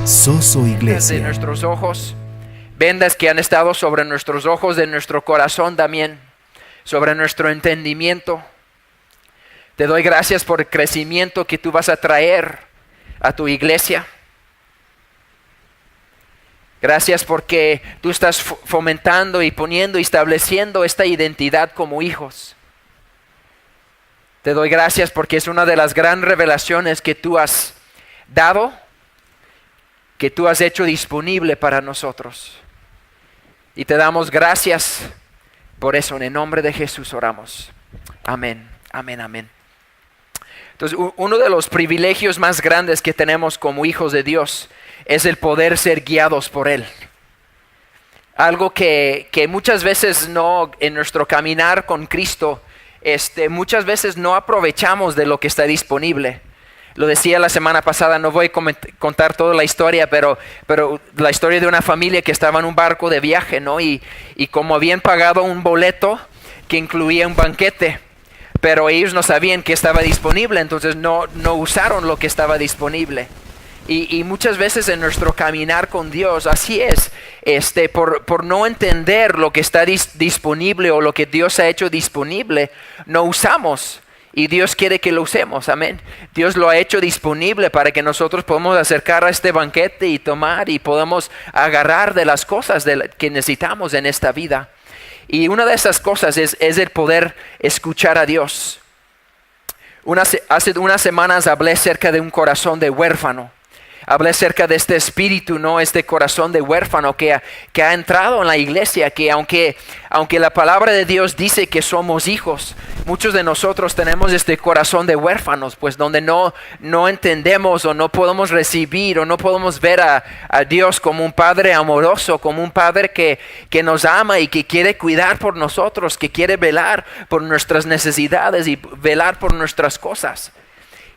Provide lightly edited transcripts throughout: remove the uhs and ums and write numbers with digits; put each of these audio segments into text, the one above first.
Soso de Iglesia. nuestros ojos, vendas que han estado sobre nuestros ojos, de nuestro corazón también, sobre nuestro entendimiento. Te doy gracias por el crecimiento que tú vas a traer a tu iglesia. Gracias porque tú estás fomentando y poniendo y estableciendo esta identidad como hijos. Te doy gracias porque es una de las grandes revelaciones que tú has dado, que tú has hecho disponible para nosotros. Y te damos gracias por eso. En el nombre de Jesús oramos. Amén, amén, amén. Entonces, uno de los privilegios más grandes que tenemos como hijos de Dios es el poder ser guiados por Él. Algo que muchas veces no, en nuestro caminar con Cristo, muchas veces no aprovechamos de lo que está disponible. Lo decía la semana pasada, no voy a contar toda la historia, pero la historia de una familia que estaba en un barco de viaje, ¿no? Y como habían pagado un boleto que incluía un banquete, pero ellos no sabían que estaba disponible, entonces no usaron lo que estaba disponible. Y muchas veces en nuestro caminar con Dios, así es, por no entender lo que está disponible o lo que Dios ha hecho disponible, no usamos. Y Dios quiere que lo usemos, amén. Dios lo ha hecho disponible para que nosotros podamos acercar a este banquete y tomar y podamos agarrar de las cosas que necesitamos en esta vida. Y una de esas cosas es el poder escuchar a Dios. Hace unas semanas hablé acerca de un corazón de huérfano. Hablé acerca de este espíritu, ¿no? Este corazón de huérfano que ha entrado en la iglesia, que aunque la palabra de Dios dice que somos hijos, muchos de nosotros tenemos este corazón de huérfanos, pues donde no entendemos o no podemos recibir o no podemos ver a Dios como un Padre amoroso, como un Padre que nos ama y que quiere cuidar por nosotros, que quiere velar por nuestras necesidades y velar por nuestras cosas.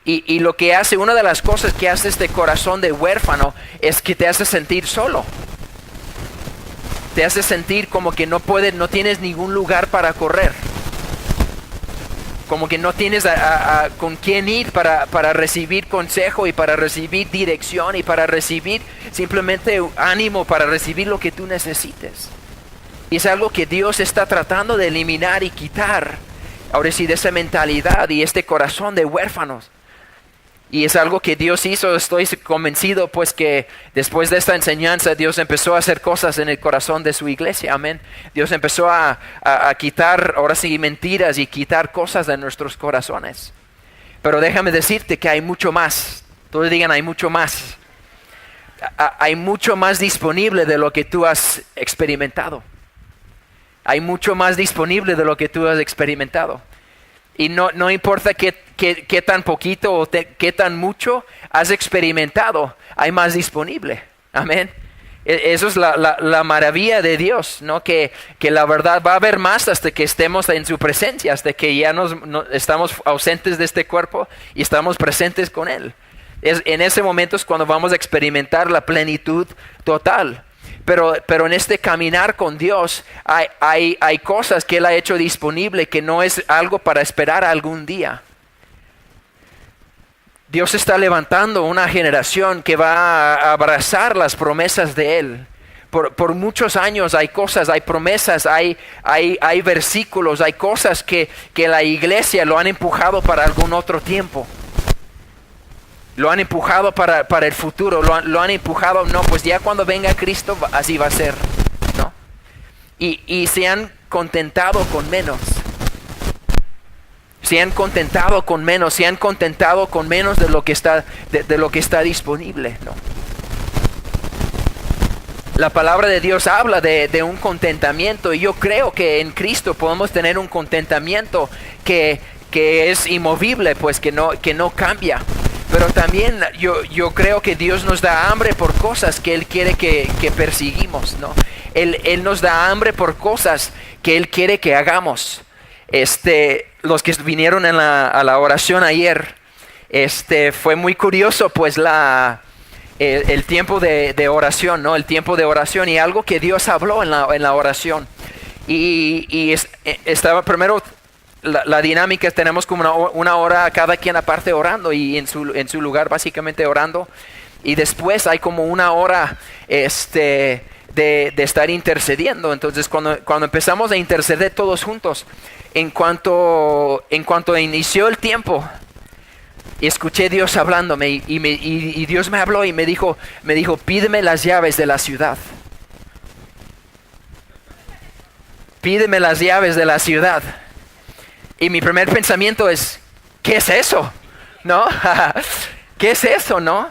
Y lo que hace, una de las cosas que hace este corazón de huérfano es que te hace sentir solo. Te hace sentir como que no tienes ningún lugar para correr. Como que no tienes con quién ir para recibir consejo y para recibir dirección y para recibir simplemente ánimo, para recibir lo que tú necesites. Y es algo que Dios está tratando de eliminar y quitar. Ahora sí, de esa mentalidad y este corazón de huérfanos. Y es algo que Dios hizo, estoy convencido pues que después de esta enseñanza Dios empezó a hacer cosas en el corazón de su iglesia, amén. Dios empezó a quitar, ahora sí, mentiras y quitar cosas de nuestros corazones. Pero déjame decirte que hay mucho más, todos digan hay mucho más. Hay mucho más disponible de lo que tú has experimentado. Hay mucho más disponible de lo que tú has experimentado. Y no importa qué tan poquito o qué tan mucho has experimentado, hay más disponible. Amén. Eso es la maravilla de Dios, ¿no? Que la verdad va a haber más hasta que estemos en su presencia, hasta que ya estamos ausentes de este cuerpo y estamos presentes con Él. En ese momento es cuando vamos a experimentar la plenitud total. Pero en este caminar con Dios hay cosas que Él ha hecho disponible que no es algo para esperar algún día. Dios está levantando una generación que va a abrazar las promesas de Él. Por muchos años hay cosas, hay promesas, hay versículos, hay cosas que la iglesia lo han empujado para algún otro tiempo. Lo han empujado para el futuro, lo han empujado, no, pues ya cuando venga Cristo así va a ser, ¿no? Y se han contentado con menos. Se han contentado con menos, se han contentado con menos de lo que está disponible, ¿no? La palabra de Dios habla de un contentamiento y yo creo que en Cristo podemos tener un contentamiento que es inmovible, pues que no cambia. Pero también yo creo que Dios nos da hambre por cosas que Él quiere que perseguimos, ¿no? Él nos da hambre por cosas que Él quiere que hagamos. Los que vinieron a la oración ayer, fue muy curioso pues el tiempo de oración, ¿no? El tiempo de oración y algo que Dios habló en la oración. Y estaba primero... La dinámica, tenemos como una hora cada quien aparte orando y en su lugar básicamente orando. y después hay como una hora de estar intercediendo. Entonces cuando empezamos a interceder todos juntos, en cuanto inició el tiempo, escuché a Dios hablándome y Dios me habló y me dijo, pídeme las llaves de la ciudad. Pídeme las llaves de la ciudad. Y mi primer pensamiento es, ¿qué es eso? ¿No? ¿Qué es eso, no?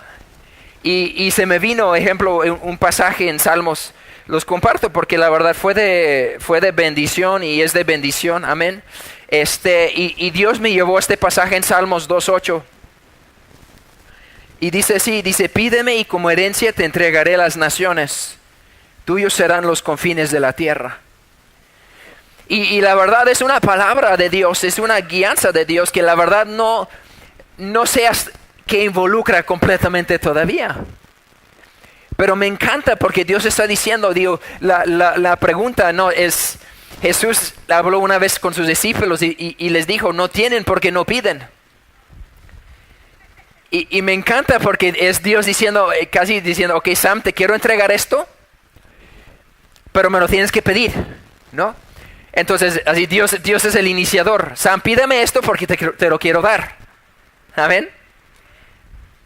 Y se me vino, ejemplo, un pasaje en Salmos. Los comparto porque la verdad fue de bendición y es de bendición. Amén. Y Dios me llevó a este pasaje en Salmos 2:8. Y dice así, pídeme y como herencia te entregaré las naciones. Tuyos serán los confines de la tierra. Y la verdad es una palabra de Dios, es una guianza de Dios que la verdad no seas que involucra completamente todavía. Pero me encanta porque Dios está diciendo, la pregunta no es, Jesús habló una vez con sus discípulos y les dijo, no tienen porque no piden. Y me encanta porque es Dios diciendo, casi diciendo, ok Sam, te quiero entregar esto, pero me lo tienes que pedir, ¿no? Entonces, así Dios es el iniciador. Sam, pídeme esto porque te lo quiero dar. Amén.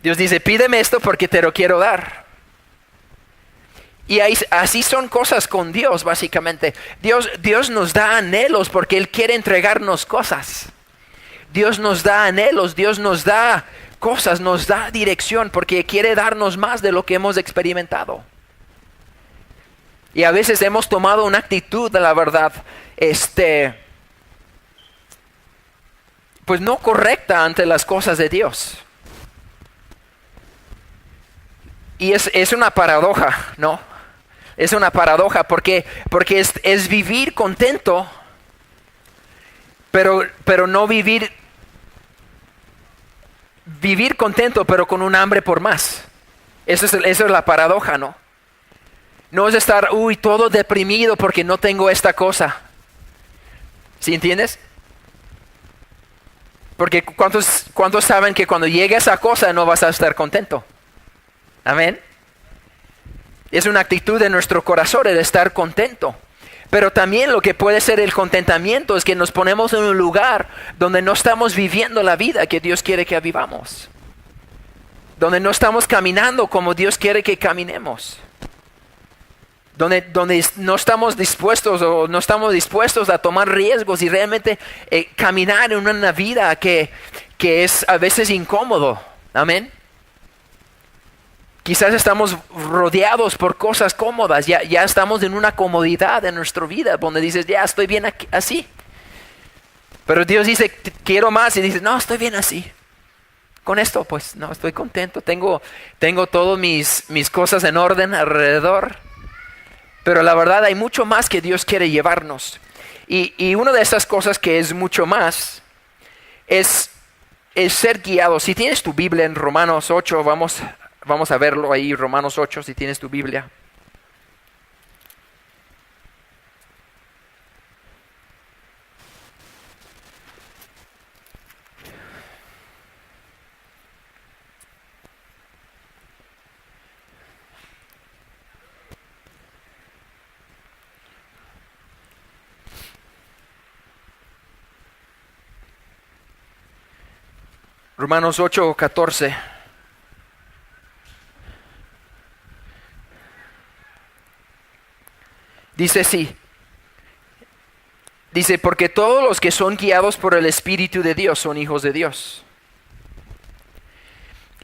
Dios dice, pídeme esto porque te lo quiero dar. Y así son cosas con Dios, básicamente. Dios nos da anhelos porque Él quiere entregarnos cosas. Dios nos da anhelos, Dios nos da cosas, nos da dirección porque quiere darnos más de lo que hemos experimentado. Y a veces hemos tomado una actitud, de la verdad, pues no correcta ante las cosas de Dios. Y es una paradoja, ¿no? Es una paradoja porque es vivir contento, pero no vivir contento, pero con un hambre por más. Eso es la paradoja, ¿no? No es estar, todo deprimido porque no tengo esta cosa. ¿Sí entiendes? Porque ¿cuántos saben que cuando llegue esa cosa no vas a estar contento? Amén. Es una actitud de nuestro corazón el estar contento. Pero también lo que puede ser el contentamiento es que nos ponemos en un lugar donde no estamos viviendo la vida que Dios quiere que vivamos. Donde no estamos caminando como Dios quiere que caminemos. Donde no estamos dispuestos a tomar riesgos y realmente caminar en una vida que es a veces incómodo. Amén. Quizás estamos rodeados por cosas cómodas, ya estamos en una comodidad en nuestra vida, donde dices, ya estoy bien aquí, así. Pero Dios dice, quiero más, y dices, no, estoy bien así. Con esto, pues, no, estoy contento, tengo todas mis cosas en orden alrededor. Pero la verdad hay mucho más que Dios quiere llevarnos. Y una de esas cosas que es mucho más es ser guiado. Si tienes tu Biblia en Romanos 8, vamos a verlo ahí, Romanos 8, si tienes tu Biblia. Romanos 8:14. Dice así. Dice, porque todos los que son guiados por el Espíritu de Dios son hijos de Dios.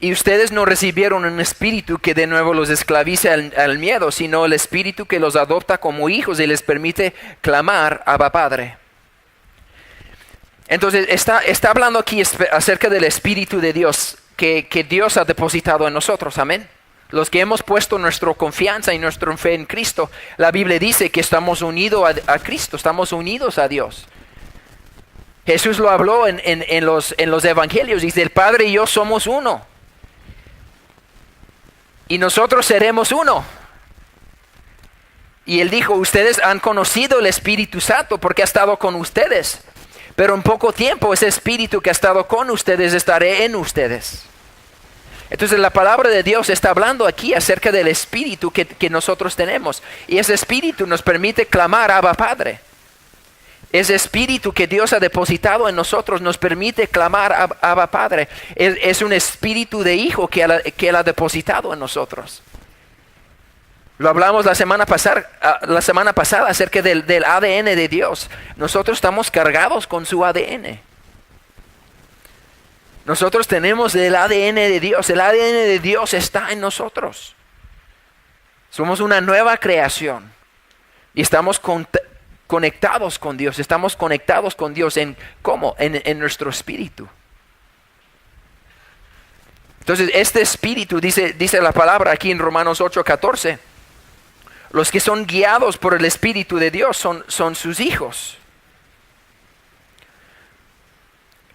Y ustedes no recibieron un espíritu que de nuevo los esclavice al miedo, sino el espíritu que los adopta como hijos y les permite clamar, Abba Padre. Entonces está hablando aquí acerca del Espíritu de Dios que Dios ha depositado en nosotros, amén. Los que hemos puesto nuestra confianza y nuestra fe en Cristo, la Biblia dice que estamos unidos a Cristo, estamos unidos a Dios. Jesús lo habló en los evangelios, dice, el Padre y yo somos uno. Y nosotros seremos uno. Y Él dijo, ustedes han conocido el Espíritu Santo porque ha estado con ustedes. Pero en poco tiempo ese Espíritu que ha estado con ustedes estará en ustedes. Entonces la palabra de Dios está hablando aquí acerca del espíritu que nosotros tenemos. Y ese espíritu nos permite clamar Abba Padre. Ese espíritu que Dios ha depositado en nosotros nos permite clamar Abba Padre. Es un espíritu de hijo que Él ha depositado en nosotros. Lo hablamos la semana pasada acerca del ADN de Dios. Nosotros estamos cargados con su ADN. Nosotros tenemos el ADN de Dios. El ADN de Dios está en nosotros. Somos una nueva creación. Y estamos conectados con Dios. Estamos conectados con Dios ¿cómo? En nuestro espíritu. Entonces, este espíritu, dice la palabra aquí en Romanos 8:14. Los que son guiados por el Espíritu de Dios son sus hijos.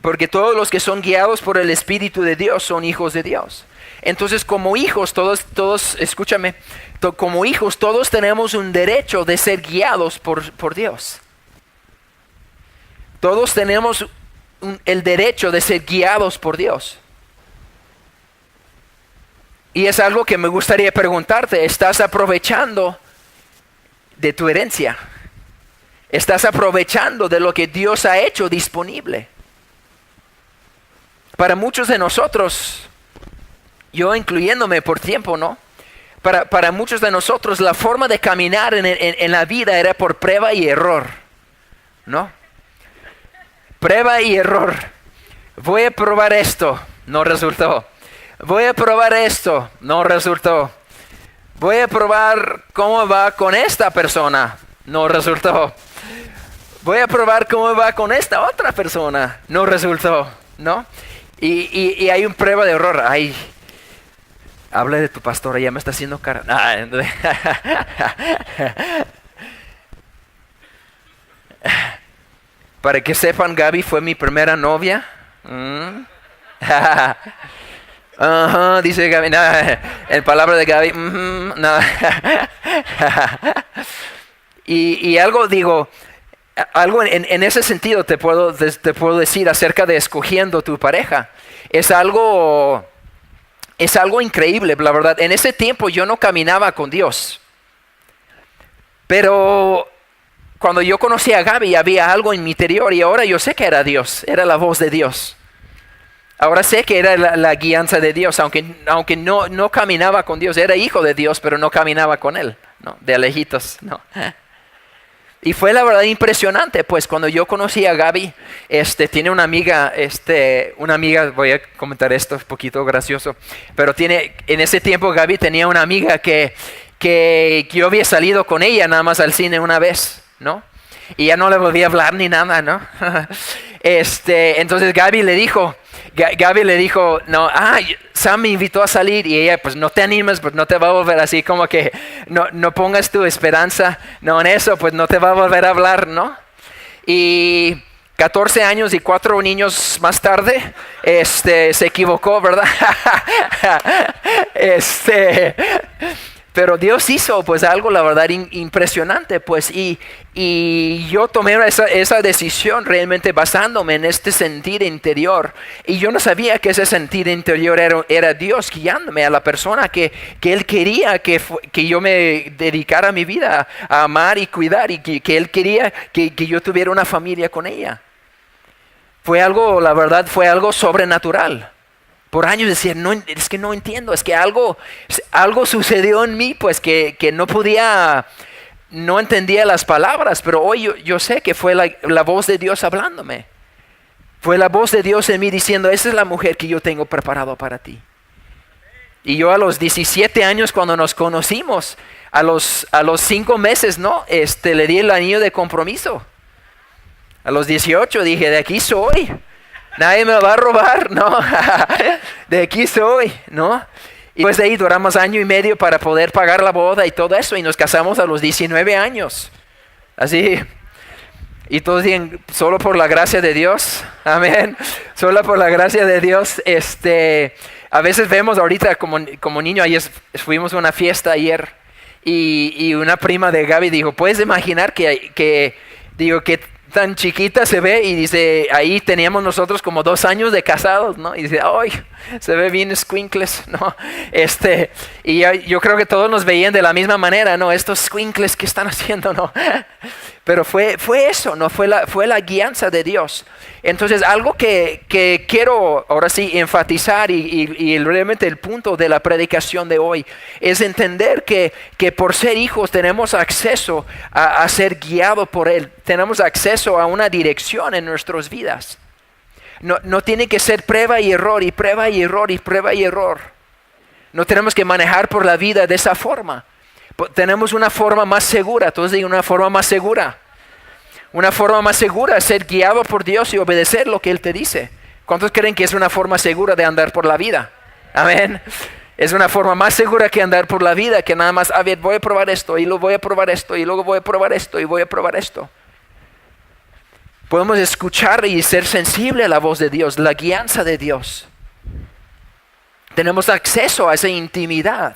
Porque todos los que son guiados por el Espíritu de Dios son hijos de Dios. Entonces, como hijos, todos, escúchame, como hijos todos tenemos un derecho de ser guiados por Dios. Todos tenemos el derecho de ser guiados por Dios. Y es algo que me gustaría preguntarte. ¿Estás aprovechando de tu herencia? ¿Estás aprovechando de lo que Dios ha hecho disponible? Para muchos de nosotros, yo incluyéndome por tiempo, ¿no? Para muchos de nosotros la forma de caminar en la vida era por prueba y error, ¿no? Prueba y error. Voy a probar esto, no resultó. Voy a probar esto, no resultó. Voy a probar cómo va con esta persona, no resultó. Voy a probar cómo va con esta otra persona, no resultó, ¿no? Y hay un prueba de error. Ay, habla de tu pastora, ya me está haciendo cara. Para que sepan, Gaby fue mi primera novia. Dice Gaby, en palabra de Gaby, y algo digo, algo en ese sentido te puedo decir acerca de escogiendo tu pareja. Es algo increíble, la verdad. En ese tiempo yo no caminaba con Dios. Pero cuando yo conocí a Gaby había algo en mi interior y ahora yo sé que era Dios, era la voz de Dios. Ahora sé que era la guianza de Dios, aunque no caminaba con Dios. Era hijo de Dios, pero no caminaba con Él, ¿no? De lejitos, no. Y fue la verdad impresionante, pues cuando yo conocí a Gaby, tiene una amiga, voy a comentar esto, es un poquito gracioso, pero en ese tiempo Gaby tenía una amiga que yo había salido con ella nada más al cine una vez, ¿no? Y ya no le volví a hablar ni nada, ¿no? Entonces Gaby le dijo, no, Sam me invitó a salir y ella, pues no te animes, pues no te va a volver así como que, no pongas tu esperanza, no en eso, pues no te va a volver a hablar, ¿no? Y 14 años y 4 niños más tarde, se equivocó, ¿verdad? Pero Dios hizo pues algo, la verdad, impresionante, pues, y yo tomé esa decisión realmente basándome en este sentir interior. Y yo no sabía que ese sentir interior era Dios guiándome a la persona que Él quería que yo me dedicara mi vida a amar y cuidar, y que Él quería que yo tuviera una familia con ella. Fue algo, la verdad, fue algo sobrenatural. Por años decía, no, es que no entiendo, es que algo sucedió en mí, pues que no entendía las palabras, pero hoy yo sé que fue la voz de Dios hablándome. Fue la voz de Dios en mí diciendo, esa es la mujer que yo tengo preparado para ti. Y yo a los 17 años cuando nos conocimos, a los 5 meses, ¿no? Le di el anillo de compromiso. A los 18 dije, de aquí soy. Nadie me va a robar, ¿no? De aquí soy, ¿no? Y pues de ahí duramos 1.5 años para poder pagar la boda y todo eso. Y nos casamos a los 19 años. Así. Y todos dicen, solo por la gracia de Dios. Amén. Solo por la gracia de Dios. A veces vemos ahorita como niño, ayer fuimos a una fiesta ayer. Y una prima de Gaby dijo, ¿puedes imaginar que tan chiquita se ve, y dice, ahí teníamos nosotros como 2 años de casados, ¿no? Y dice, ¡ay! Se ve bien squinkles, ¿no? Y yo creo que todos nos veían de la misma manera, ¿no? Estos squinkles que están haciendo, ¿no? Pero fue eso, ¿no? Fue la guianza de Dios. Entonces, algo que quiero ahora sí enfatizar y realmente el punto de la predicación de hoy es entender que por ser hijos tenemos acceso a ser guiados por Él. Tenemos acceso a una dirección en nuestras vidas. No tiene que ser prueba y error y prueba y error y prueba y error. No tenemos que manejar por la vida de esa forma. Tenemos una forma más segura, todos digan una forma más segura. Una forma más segura es ser guiado por Dios y obedecer lo que Él te dice. ¿Cuántos creen que es una forma segura de andar por la vida? Amén. Es una forma más segura que andar por la vida, que nada más, a ver, voy a probar esto y luego voy a probar esto y luego voy a probar esto y voy a probar esto. Podemos escuchar y ser sensible a la voz de Dios, la guianza de Dios. Tenemos acceso a esa intimidad.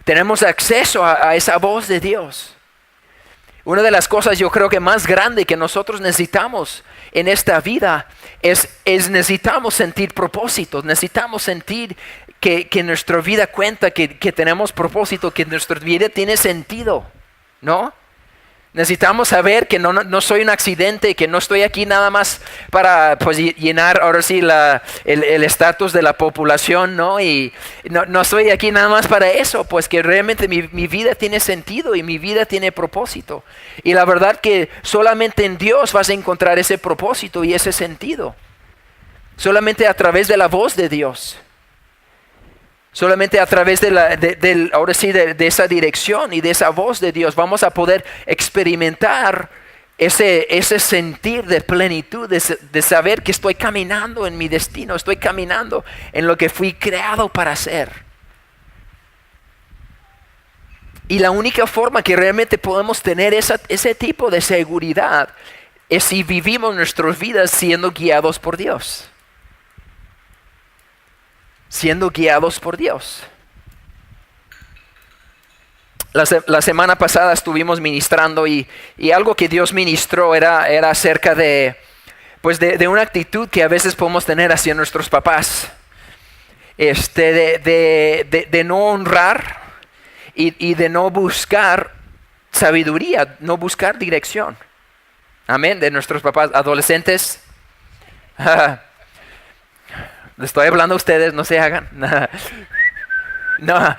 Tenemos acceso a esa voz de Dios. Una de las cosas yo creo que más grande que nosotros necesitamos en esta vida es necesitamos sentir propósitos, necesitamos sentir que nuestra vida cuenta, que tenemos propósito, que nuestra vida tiene sentido, ¿no? Necesitamos saber que no soy un accidente, que no estoy aquí nada más para pues, llenar ahora sí el estatus de la población, ¿no? Y no estoy aquí nada más para eso, pues que realmente mi vida tiene sentido y mi vida tiene propósito. Y la verdad que solamente en Dios vas a encontrar ese propósito y ese sentido. Solamente a través de la voz de Dios. Solamente a través ahora sí, de esa dirección y de esa voz de Dios vamos a poder experimentar ese sentir de plenitud, de saber que estoy caminando en mi destino, estoy caminando en lo que fui creado para hacer. Y la única forma que realmente podemos tener ese tipo de seguridad es si vivimos nuestras vidas siendo guiados por Dios. Siendo guiados por Dios. La semana pasada estuvimos ministrando y algo que Dios ministró era acerca de una actitud que a veces podemos tener hacia nuestros papás. De no honrar y de no buscar sabiduría, no buscar dirección. Amén, de nuestros papás. Adolescentes. Les estoy hablando a ustedes, no se hagan. No,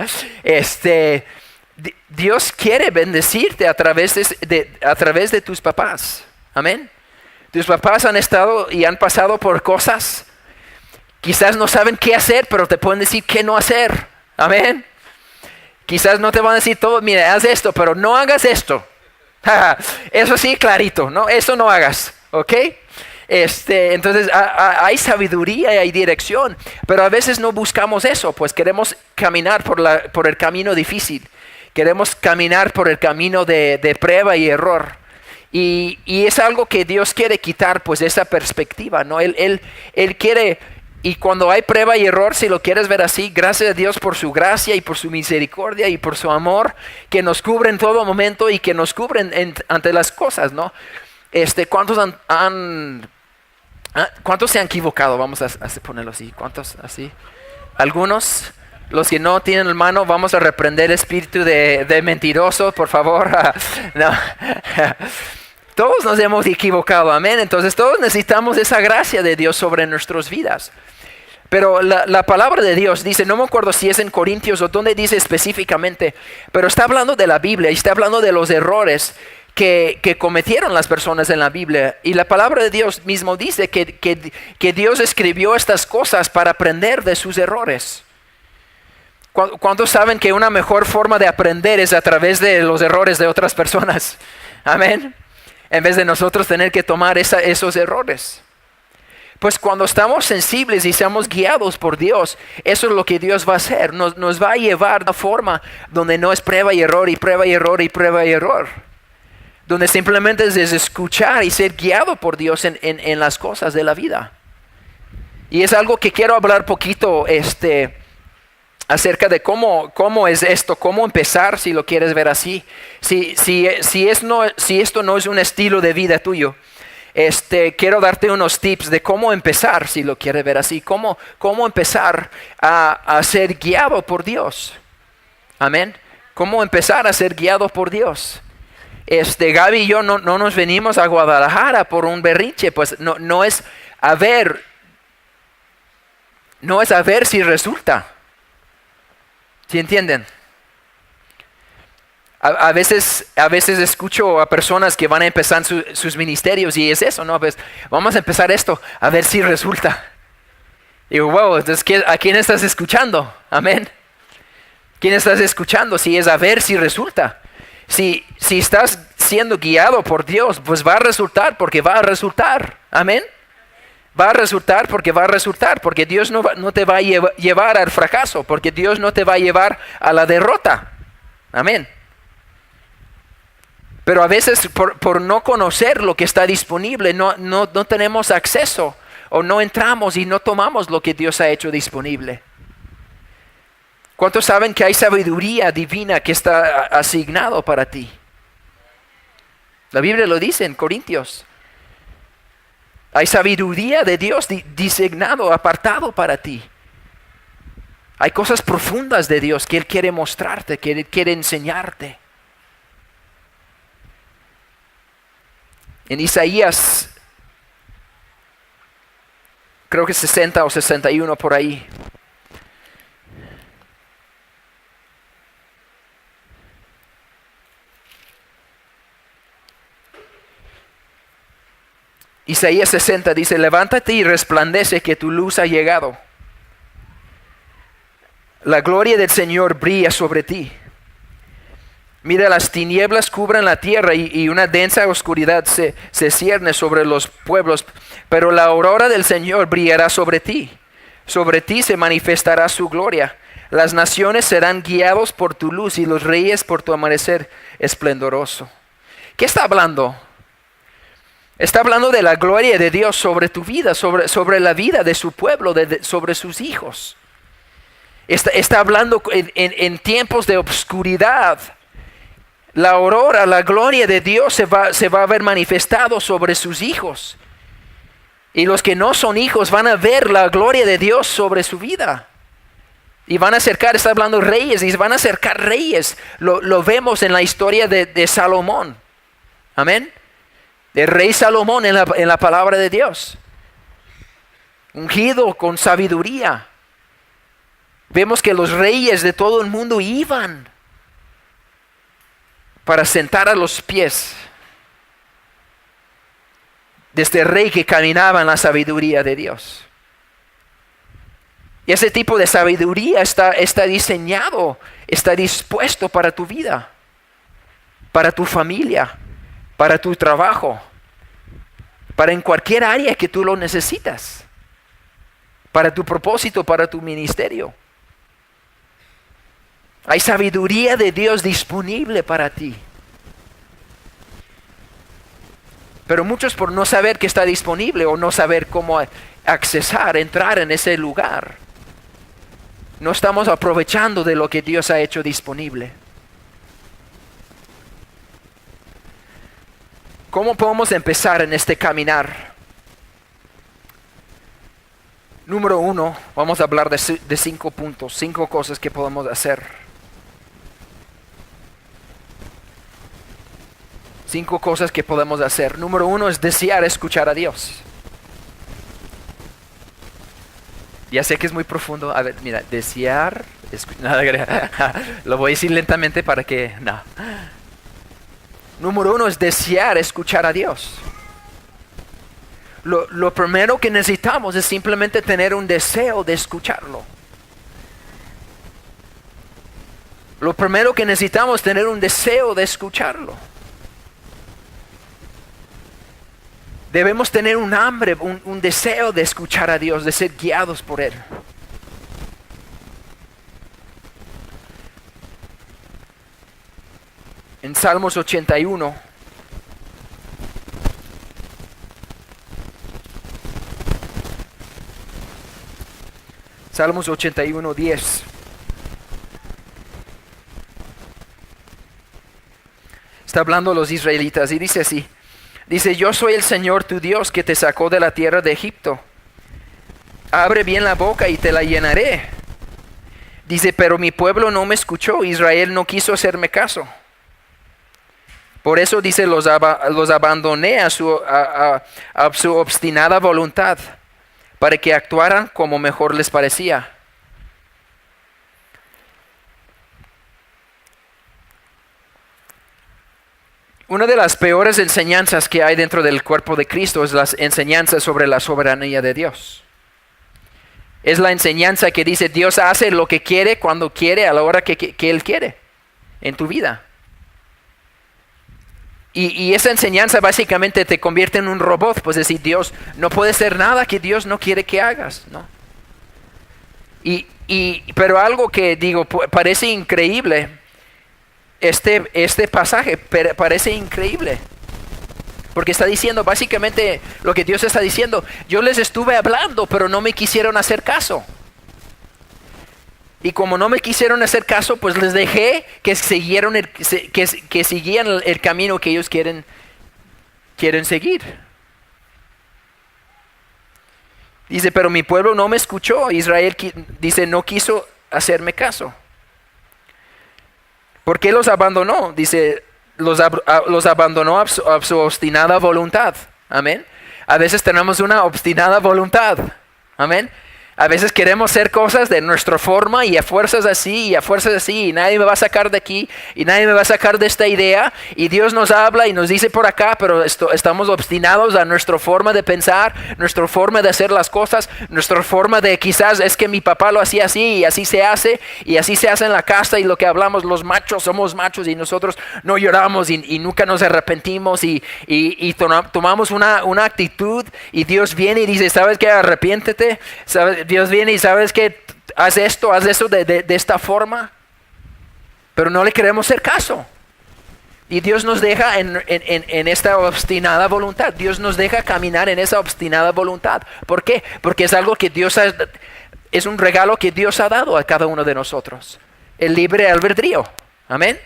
Dios quiere bendecirte a través de tus papás. Amén. Tus papás han estado y han pasado por cosas. Quizás no saben qué hacer, pero te pueden decir qué no hacer. Amén. Quizás no te van a decir todo, mira, haz esto, pero no hagas esto. Eso sí, clarito, ¿no? Eso no hagas, ¿ok? Entonces hay sabiduría y hay dirección, pero a veces no buscamos eso, pues queremos caminar por el camino difícil, queremos caminar por el camino de prueba y error, y es algo que Dios quiere quitar, pues esa perspectiva, ¿no? Él quiere, y cuando hay prueba y error, si lo quieres ver así, gracias a Dios por su gracia y por su misericordia y por su amor, que nos cubre en todo momento y que nos cubre ante las cosas, ¿no? ¿Cuántos se han equivocado? Vamos a ponerlo así. ¿Cuántos así? Algunos. Los que no tienen hermano, vamos a reprender el espíritu de mentiroso, por favor. No. Todos nos hemos equivocado, amén. Entonces todos necesitamos esa gracia de Dios sobre nuestras vidas. Pero la palabra de Dios dice, no me acuerdo si es en Corintios o donde dice específicamente, pero está hablando de la Biblia y está hablando de los errores que cometieron las personas en la Biblia. Y la palabra de Dios mismo dice que Dios escribió estas cosas para aprender de sus errores. ¿Cuántos saben que una mejor forma de aprender es a través de los errores de otras personas? Amén. En vez de nosotros tener que tomar esos errores. Pues cuando estamos sensibles y seamos guiados por Dios, eso es lo que Dios va a hacer. Nos va a llevar a una forma donde no es prueba y error y prueba y error y prueba y error. Donde simplemente es escuchar y ser guiado por Dios en las cosas de la vida. Y es algo que quiero hablar poquito acerca de cómo es esto, cómo empezar, si lo quieres ver así. Si esto no es un estilo de vida tuyo, quiero darte unos tips de cómo empezar, si lo quieres ver así, cómo empezar a ser guiado por Dios. Amén. Cómo empezar a ser guiado por Dios. Gaby y yo no nos venimos a Guadalajara por un berrinche, pues no es a ver si resulta. ¿Sí entienden? A veces escucho a personas que van a empezar sus ministerios y es eso, ¿no? Pues vamos a empezar esto, a ver si resulta. Y digo, wow, entonces ¿a quién estás escuchando? Amén. ¿Quién estás escuchando? Si es a ver si resulta. Si estás siendo guiado por Dios, pues va a resultar porque va a resultar. Amén. Va a resultar porque va a resultar, porque Dios no te va a llevar al fracaso, porque Dios no te va a llevar a la derrota. Amén. Pero a veces por no conocer lo que está disponible, no tenemos acceso o no entramos y no tomamos lo que Dios ha hecho disponible. ¿Cuántos saben que hay sabiduría divina que está asignado para ti? La Biblia lo dice en Corintios. Hay sabiduría de Dios designado, apartado para ti. Hay cosas profundas de Dios que Él quiere mostrarte, que Él quiere enseñarte. En Isaías, creo que 60 o 61 por ahí. Isaías 60 dice, levántate y resplandece que tu luz ha llegado. La gloria del Señor brilla sobre ti. Mira, las tinieblas cubren la tierra y una densa oscuridad se cierne sobre los pueblos, pero la aurora del Señor brillará sobre ti. Sobre ti se manifestará su gloria. Las naciones serán guiados por tu luz y los reyes por tu amanecer esplendoroso. ¿Qué está hablando? Está hablando de la gloria de Dios sobre tu vida, sobre la vida de su pueblo, sobre sus hijos. Está hablando en tiempos de obscuridad. La aurora, la gloria de Dios se va a ver manifestado sobre sus hijos. Y los que no son hijos van a ver la gloria de Dios sobre su vida. Y van a acercar, está hablando reyes, y van a acercar reyes. Lo vemos en la historia de Salomón. Amén. El rey Salomón en la palabra de Dios. Ungido con sabiduría. Vemos que los reyes de todo el mundo iban para sentar a los pies de este rey que caminaba en la sabiduría de Dios. Y ese tipo de sabiduría está diseñado, está dispuesto para tu vida, para tu familia, para tu trabajo, para en cualquier área que tú lo necesitas, para tu propósito, para tu ministerio. Hay sabiduría de Dios disponible para ti. Pero muchos por no saber que está disponible o no saber cómo entrar en ese lugar, no estamos aprovechando de lo que Dios ha hecho disponible. ¿Cómo podemos empezar en este caminar? Número 1, vamos a hablar de 5 puntos, 5 cosas que podemos hacer. 5 cosas que podemos hacer. Número 1 es desear escuchar a Dios. Ya sé que es muy profundo. A ver, mira, desear lo voy a decir lentamente para que... No. Número 1 es desear escuchar a Dios. Lo primero que necesitamos es simplemente tener un deseo de escucharlo. Lo primero que necesitamos es tener un deseo de escucharlo. Debemos tener un hambre, un deseo de escuchar a Dios, de ser guiados por Él. En Salmos 81, Salmos 81, 10. Está hablando a los israelitas y dice así. Dice, yo soy el Señor tu Dios que te sacó de la tierra de Egipto. Abre bien la boca y te la llenaré. Dice, pero mi pueblo no me escuchó, Israel no quiso hacerme caso. Por eso dice, los abandoné a su obstinada voluntad, para que actuaran como mejor les parecía. Una de las peores enseñanzas que hay dentro del cuerpo de Cristo es las enseñanzas sobre la soberanía de Dios. Es la enseñanza que dice Dios hace lo que quiere, cuando quiere, a la hora que Él quiere en tu vida. Y esa enseñanza básicamente te convierte en un robot, pues decir, Dios no puede hacer nada que Dios no quiere que hagas, ¿no? Pero algo que digo, parece increíble, este pasaje parece increíble. Porque está diciendo, básicamente lo que Dios está diciendo, yo les estuve hablando, pero no me quisieron hacer caso. Y como no me quisieron hacer caso, pues les dejé que siguieran el camino que ellos quieren seguir. Dice, pero mi pueblo no me escuchó. Israel dice, no quiso hacerme caso. ¿Por qué los abandonó? Dice, los abandonó a su obstinada voluntad. Amén. A veces tenemos una obstinada voluntad. Amén. A veces queremos hacer cosas de nuestra forma y a fuerzas así y nadie me va a sacar de aquí y nadie me va a sacar de esta idea, y Dios nos habla y nos dice por acá, pero estamos obstinados a nuestra forma de pensar, nuestra forma de hacer las cosas, nuestra forma de quizás es que mi papá lo hacía así y así se hace en la casa, y lo que hablamos, los machos somos machos y nosotros no lloramos y nunca nos arrepentimos y tomamos una actitud, y Dios viene y dice, ¿sabes qué? Arrepiéntete. Dios viene y sabes que haz eso de esta forma, pero no le queremos hacer caso. Y Dios nos deja en esta obstinada voluntad. Dios nos deja caminar en esa obstinada voluntad. ¿Por qué? Porque es algo que es un regalo que Dios ha dado a cada uno de nosotros. El libre albedrío. Amén.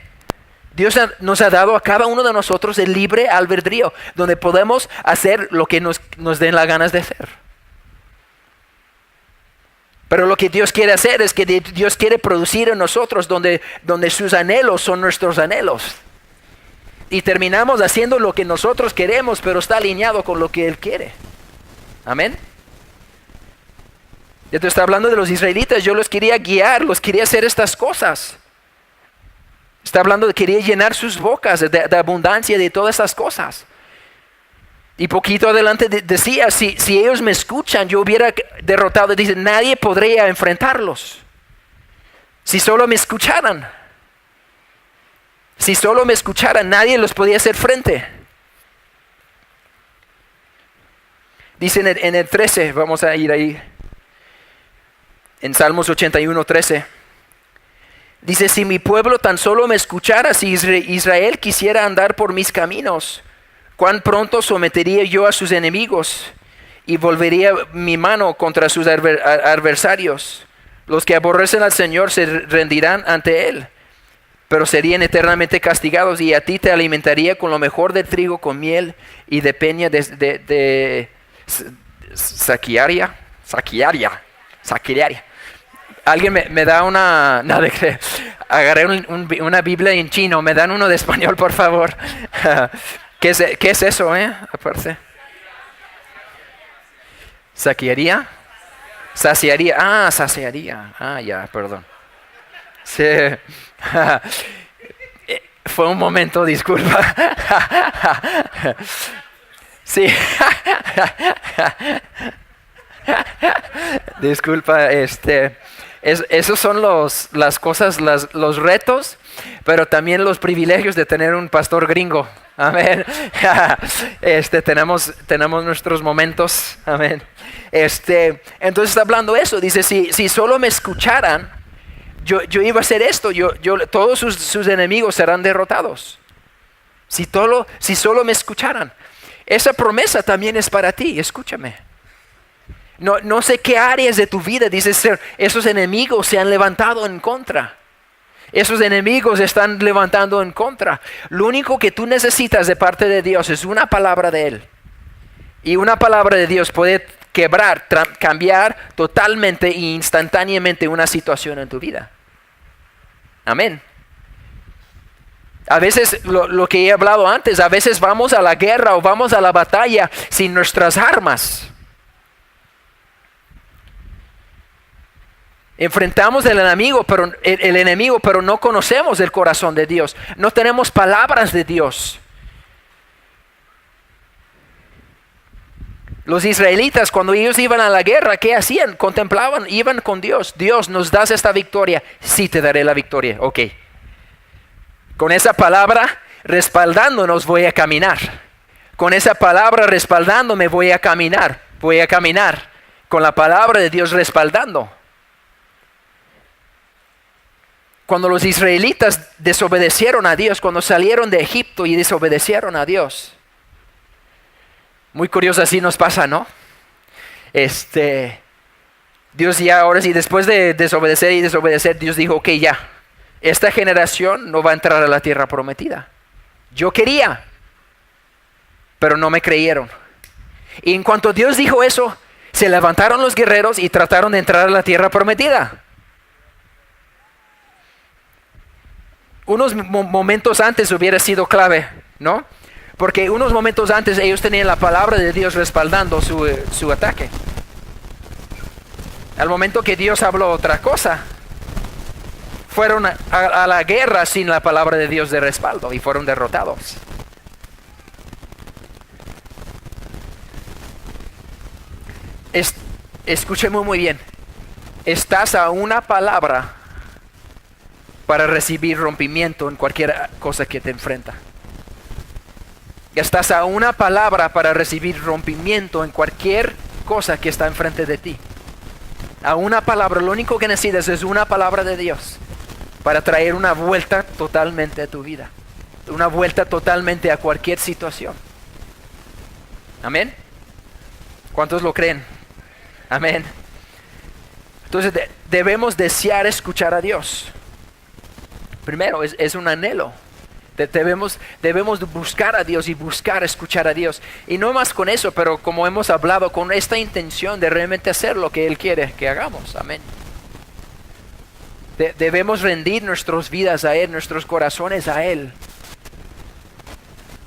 Dios nos ha dado a cada uno de nosotros el libre albedrío, donde podemos hacer lo que nos den las ganas de hacer. Pero lo que Dios quiere hacer es que Dios quiere producir en nosotros donde sus anhelos son nuestros anhelos. Y terminamos haciendo lo que nosotros queremos, pero está alineado con lo que Él quiere. Amén. Ya te está hablando de los israelitas, yo los quería guiar, los quería hacer estas cosas. Está hablando de quería llenar sus bocas de abundancia de todas estas cosas. Y poquito adelante decía, si ellos me escuchan, yo hubiera derrotado. Dice, nadie podría enfrentarlos. Si solo me escucharan. Si solo me escucharan, nadie los podía hacer frente. Dice en el 13, vamos a ir ahí. En Salmos 81, 13. Dice, si mi pueblo tan solo me escuchara, si Israel quisiera andar por mis caminos, cuán pronto sometería yo a sus enemigos y volvería mi mano contra sus adversarios. Los que aborrecen al Señor se rendirán ante Él, pero serían eternamente castigados, y a ti te alimentaría con lo mejor del trigo, con miel y de peña de saquiaria. Alguien me da una... No, agarré una Biblia en chino, me dan uno de español, por favor. ¿Qué es eso, aparte? ¿Saciaría? Saciaría. Ah, saciaría. Ah, ya, perdón. Sí. Fue un momento, disculpa. Sí. Disculpa, esos son las cosas, los retos, pero también los privilegios de tener un pastor gringo. Amén. Tenemos nuestros momentos. Amén. Entonces está hablando eso. Dice, si solo me escucharan, yo iba a hacer esto. Todos sus enemigos serán derrotados. Si solo me escucharan. Esa promesa también es para ti. Escúchame. No sé qué áreas de tu vida dices, esos enemigos se han levantado en contra. Esos enemigos están levantando en contra. Lo único que tú necesitas de parte de Dios es una palabra de Él. Y una palabra de Dios puede quebrar, cambiar totalmente e instantáneamente una situación en tu vida. Amén. A veces, lo que he hablado antes, a veces vamos a la guerra o vamos a la batalla sin nuestras armas. Enfrentamos el enemigo, pero no conocemos el corazón de Dios. No tenemos palabras de Dios. Los israelitas, cuando ellos iban a la guerra, ¿qué hacían? Contemplaban, iban con Dios. Dios, ¿nos das esta victoria? Sí, te daré la victoria. Ok. Con esa palabra respaldándonos voy a caminar. Con esa palabra respaldándome voy a caminar. Voy a caminar con la palabra de Dios respaldando. Cuando los israelitas desobedecieron a Dios, cuando salieron de Egipto y desobedecieron a Dios. Muy curioso, así nos pasa, ¿no? Dios ya ahora sí, después de desobedecer, Dios dijo, ok, ya. Esta generación no va a entrar a la tierra prometida. Yo quería, pero no me creyeron. Y en cuanto Dios dijo eso, se levantaron los guerreros y trataron de entrar a la tierra prometida. Unos momentos antes hubiera sido clave, ¿no? Porque unos momentos antes ellos tenían la palabra de Dios respaldando su ataque. Al momento que Dios habló otra cosa, fueron a la guerra sin la palabra de Dios de respaldo y fueron derrotados. Escúcheme muy bien. Estás a una palabra para recibir rompimiento en cualquier cosa que te enfrenta. Estás a una palabra para recibir rompimiento en cualquier cosa que está enfrente de ti. A una palabra, lo único que necesitas es una palabra de Dios para traer una vuelta totalmente a tu vida. Una vuelta totalmente a cualquier situación. Amén. ¿Cuántos lo creen? Amén. Entonces debemos desear escuchar a Dios. Primero, es un anhelo. Debemos buscar a Dios y buscar escuchar a Dios. Y no más con eso, pero como hemos hablado, con esta intención de realmente hacer lo que Él quiere que hagamos. Amén. Debemos rendir nuestras vidas a Él, nuestros corazones a Él.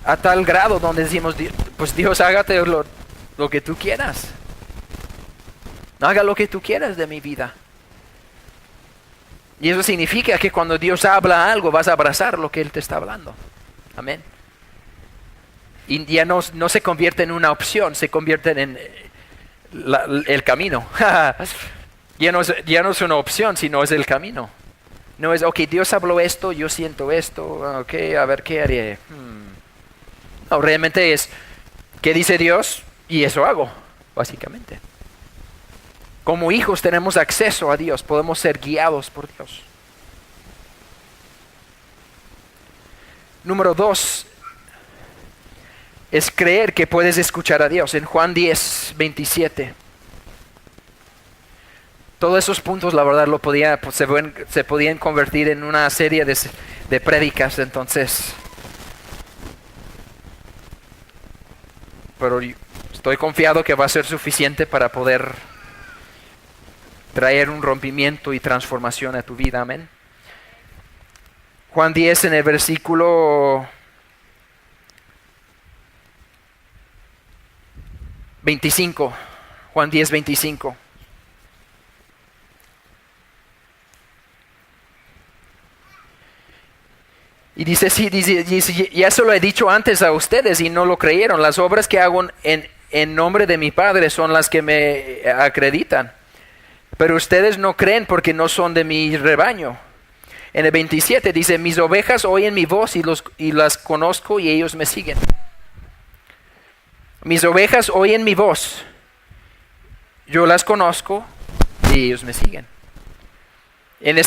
A tal grado donde decimos, pues Dios, hágate lo que tú quieras. Haga lo que tú quieras de mi vida. Y eso significa que cuando Dios habla algo, vas a abrazar lo que Él te está hablando. Amén. Y ya no se convierte en una opción, se convierte en el camino. Ya no es una opción, sino es el camino. No es, ok, Dios habló esto, yo siento esto, ok, a ver qué haré. No, realmente es, ¿qué dice Dios? Y eso hago, básicamente. Como hijos tenemos acceso a Dios, podemos ser guiados por Dios. Número 2 es creer que puedes escuchar a Dios. En Juan 10:27. Todos esos puntos, la verdad, se podían convertir en una serie de prédicas, entonces. Pero estoy confiado que va a ser suficiente para poder traer un rompimiento y transformación a tu vida. Amén. Juan 10 en el versículo 25. Juan 10:25. Y dice, ya se lo he dicho antes a ustedes y no lo creyeron. Las obras que hago en nombre de mi Padre son las que me acreditan. Pero ustedes no creen porque no son de mi rebaño. En el 27 dice, mis ovejas oyen mi voz y las conozco y ellos me siguen. Mis ovejas oyen mi voz. Yo las conozco y ellos me siguen. En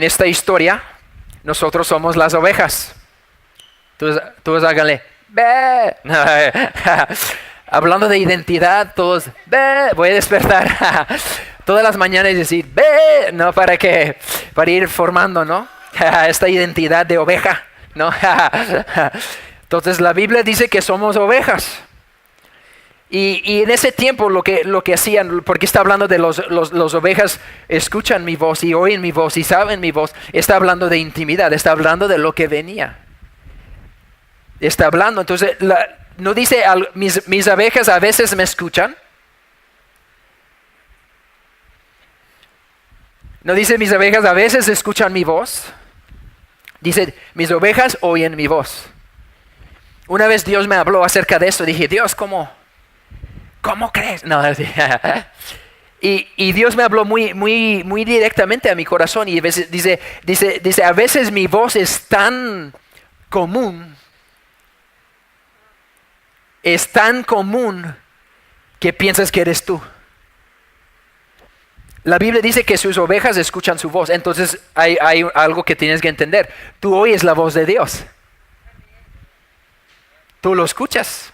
esta historia, nosotros somos las ovejas. Todos háganle. ¡Bé! Hablando de identidad, todos, ¡bé! Voy a despertar todas las mañanas y decir, ¡bé! No, para que formando, ¿no? Esta identidad de oveja, ¿no? Entonces la Biblia dice que somos ovejas. Y en ese tiempo lo que hacían, porque está hablando de los ovejas, escuchan mi voz y oyen mi voz y saben mi voz, está hablando de intimidad, está hablando de lo que venía. Está hablando, entonces, no dice, mis abejas a veces me escuchan. No dice, mis abejas a veces escuchan mi voz. Dice, mis ovejas oyen mi voz. Una vez Dios me habló acerca de eso, dije, Dios, ¿cómo crees? No, y Dios me habló muy directamente a mi corazón y a veces, dice, a veces mi voz es tan común que piensas que eres tú. La Biblia dice que sus ovejas escuchan su voz, entonces hay algo que tienes que entender. Tú oyes la voz de Dios. Tú lo escuchas.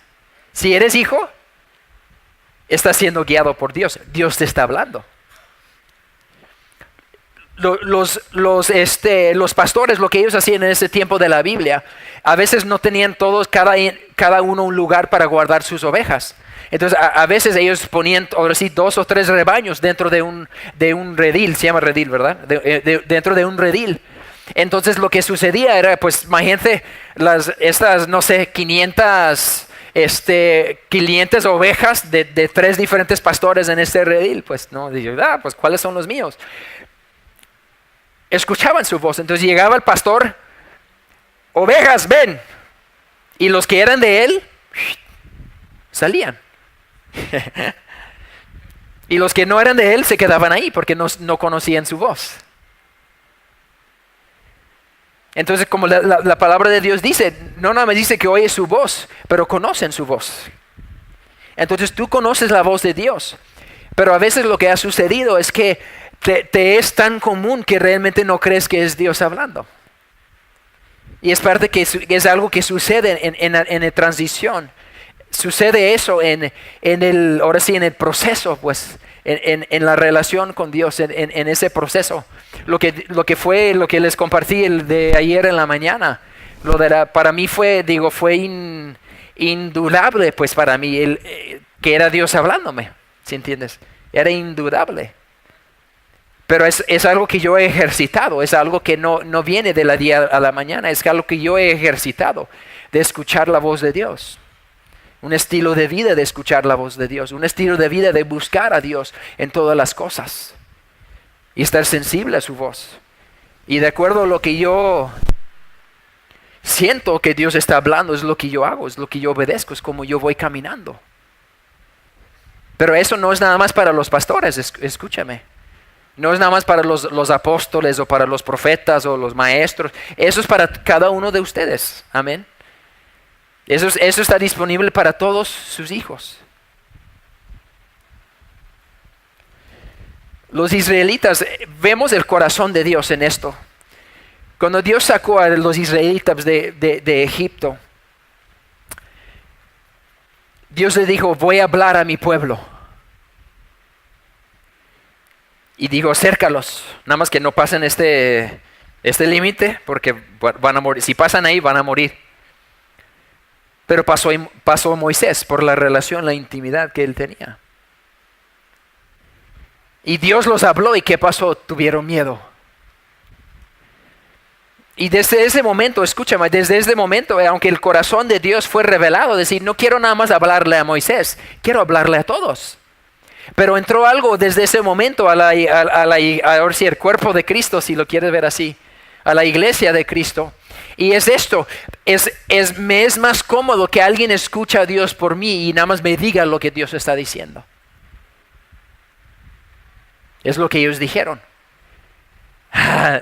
Si eres hijo, estás siendo guiado por Dios. Dios te está hablando. Los pastores, lo que ellos hacían en ese tiempo de la Biblia, a veces no tenían todos, cada uno un lugar para guardar sus ovejas. Entonces a veces ellos ponían, ahora sí, 2 o 3 rebaños dentro de un redil, se llama redil, ¿verdad? Dentro de un redil. Entonces lo que sucedía era, pues imagínate, estas, no sé, 500 ovejas de 3 diferentes pastores en este redil. Pues no, dije, pues ¿cuáles son los míos? Escuchaban su voz, entonces llegaba el pastor, ovejas, ven. Y los que eran de él, salían. Y los que no eran de él se quedaban ahí porque no conocían su voz. Entonces, como la palabra de Dios dice, no nada más dice que oye su voz, pero conocen su voz. Entonces tú conoces la voz de Dios. Pero a veces lo que ha sucedido es que te es tan común que realmente no crees que es Dios hablando. Y es parte que es algo que sucede en la transición. Sucede eso ahora sí, en el proceso, pues, en la relación con Dios, en ese proceso. Lo que les compartí el de ayer en la mañana, para mí fue indudable, pues para mí, que era Dios hablándome, ¿sí entiendes? Era indudable. Pero es algo que yo he ejercitado, es algo que no viene de la día a la mañana, es algo que yo he ejercitado, de escuchar la voz de Dios. Un estilo de vida de escuchar la voz de Dios, un estilo de vida de buscar a Dios en todas las cosas y estar sensible a su voz. Y de acuerdo a lo que yo siento que Dios está hablando, es lo que yo hago, es lo que yo obedezco, es como yo voy caminando. Pero eso no es nada más para los pastores, escúchame. No es nada más para los apóstoles o para los profetas o los maestros. Eso es para cada uno de ustedes. Amén. Eso está disponible para todos sus hijos. Los israelitas, vemos el corazón de Dios en esto. Cuando Dios sacó a los israelitas de Egipto, Dios le dijo, voy a hablar a mi pueblo. Y dijo, acércalos, nada más que no pasen este límite, porque van a morir. Si pasan ahí, van a morir. Pero pasó Moisés por la relación, la intimidad que él tenía. Y Dios los habló, ¿y qué pasó? Tuvieron miedo. Y desde ese momento, escúchame, desde ese momento, aunque el corazón de Dios fue revelado, decir, no quiero nada más hablarle a Moisés, quiero hablarle a todos. Pero entró algo desde ese momento ahora sí, el cuerpo de Cristo, si lo quieres ver así, a la iglesia de Cristo. Y es esto, me es más cómodo que alguien escuche a Dios por mí y nada más me diga lo que Dios está diciendo. Es lo que ellos dijeron.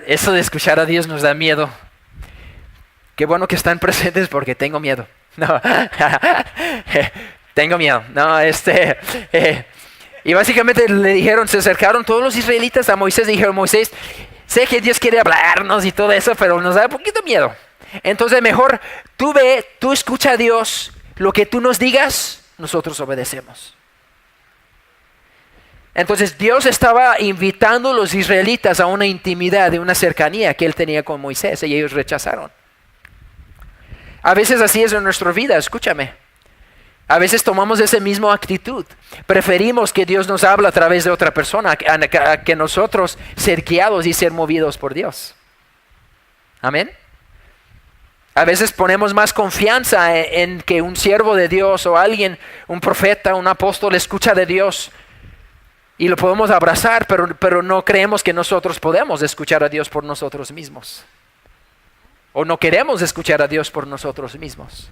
Eso de escuchar a Dios nos da miedo. Qué bueno que están presentes porque tengo miedo. No, tengo miedo. No, y básicamente le dijeron, se acercaron todos los israelitas a Moisés y dijeron, Moisés, sé que Dios quiere hablarnos y todo eso, pero nos da un poquito miedo. Entonces mejor tú escucha a Dios, lo que tú nos digas, nosotros obedecemos. Entonces Dios estaba invitando a los israelitas a una intimidad, de una cercanía que Él tenía con Moisés, y ellos rechazaron. A veces así es en nuestra vida, escúchame. A veces tomamos esa misma actitud. Preferimos que Dios nos hable a través de otra persona, a que nosotros ser guiados y ser movidos por Dios. Amén. A veces ponemos más confianza en que un siervo de Dios o alguien, un profeta, un apóstol, escucha de Dios y lo podemos abrazar, pero no creemos que nosotros podemos escuchar a Dios por nosotros mismos. O no queremos escuchar a Dios por nosotros mismos.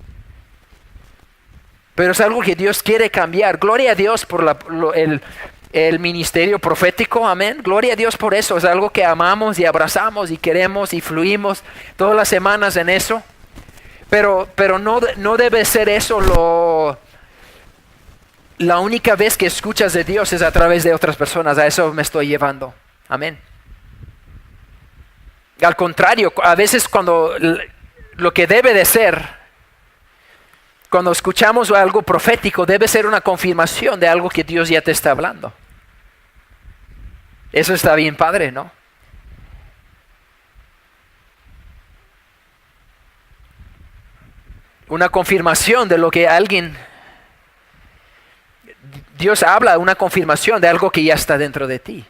Pero es algo que Dios quiere cambiar. Gloria a Dios por el ministerio profético, amén. Gloria a Dios por eso. Es algo que amamos y abrazamos y queremos y fluimos todas las semanas en eso. Pero no debe ser eso la única vez que escuchas de Dios es a través de otras personas. A eso me estoy llevando. Amén. Al contrario, a veces cuando lo que debe de ser, cuando escuchamos algo profético, debe ser una confirmación de algo que Dios ya te está hablando. Eso está bien padre, ¿no? Una confirmación de lo que Dios habla, una confirmación de algo que ya está dentro de ti.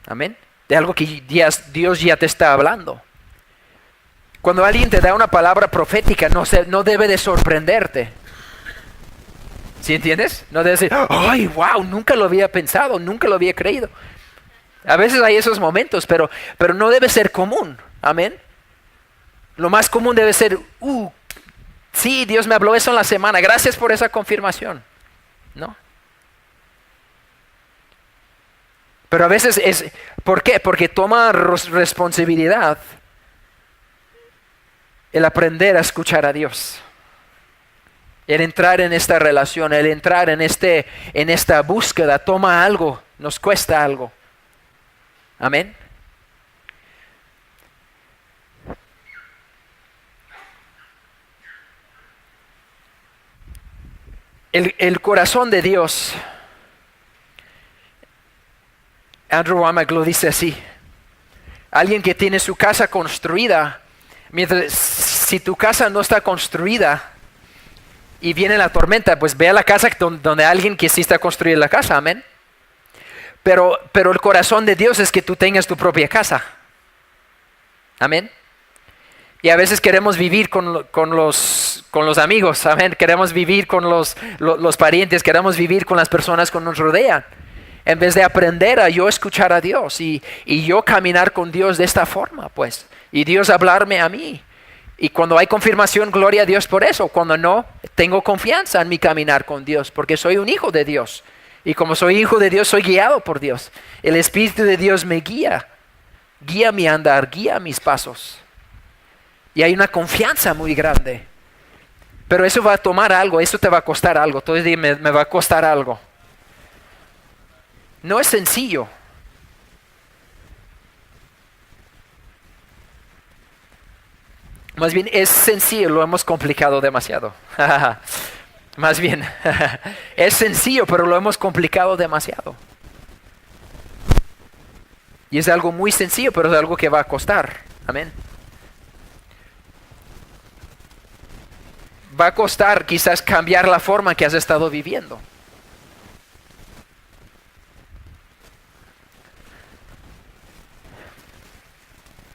Amén. De algo que Dios ya te está hablando. Cuando alguien te da una palabra profética, no debe de sorprenderte. ¿Sí entiendes? No debe decir, ¡ay, wow! Nunca lo había pensado, nunca lo había creído. A veces hay esos momentos, pero no debe ser común. Amén. Lo más común debe ser, sí, Dios me habló eso en la semana, gracias por esa confirmación. ¿No? Pero a veces ¿por qué? Porque toma responsabilidad el aprender a escuchar a Dios. El entrar en esta relación, el entrar en esta búsqueda, toma algo, nos cuesta algo. Amén. El corazón de Dios, Andrew Wommack lo dice así: alguien que tiene su casa construida, si tu casa no está construida y viene la tormenta, pues ve a la casa donde alguien que sí está construida la casa, amén. Pero el corazón de Dios es que tú tengas tu propia casa, amén. Y a veces queremos vivir con los amigos, amén. Queremos vivir con los parientes, queremos vivir con las personas que nos rodean. En vez de aprender a yo escuchar a Dios y yo caminar con Dios de esta forma, pues. Y Dios hablarme a mí. Y cuando hay confirmación, gloria a Dios por eso. Cuando no, tengo confianza en mi caminar con Dios, porque soy un hijo de Dios. Y como soy hijo de Dios, soy guiado por Dios. El Espíritu de Dios me guía. Guía mi andar, guía mis pasos. Y hay una confianza muy grande. Pero eso va a tomar algo, eso te va a costar algo. Todo el día me va a costar algo. No es sencillo. Más bien es sencillo, lo hemos complicado demasiado. Más bien, es sencillo, pero lo hemos complicado demasiado. Y es algo muy sencillo, pero es algo que va a costar. Amén. Va a costar quizás cambiar la forma que has estado viviendo.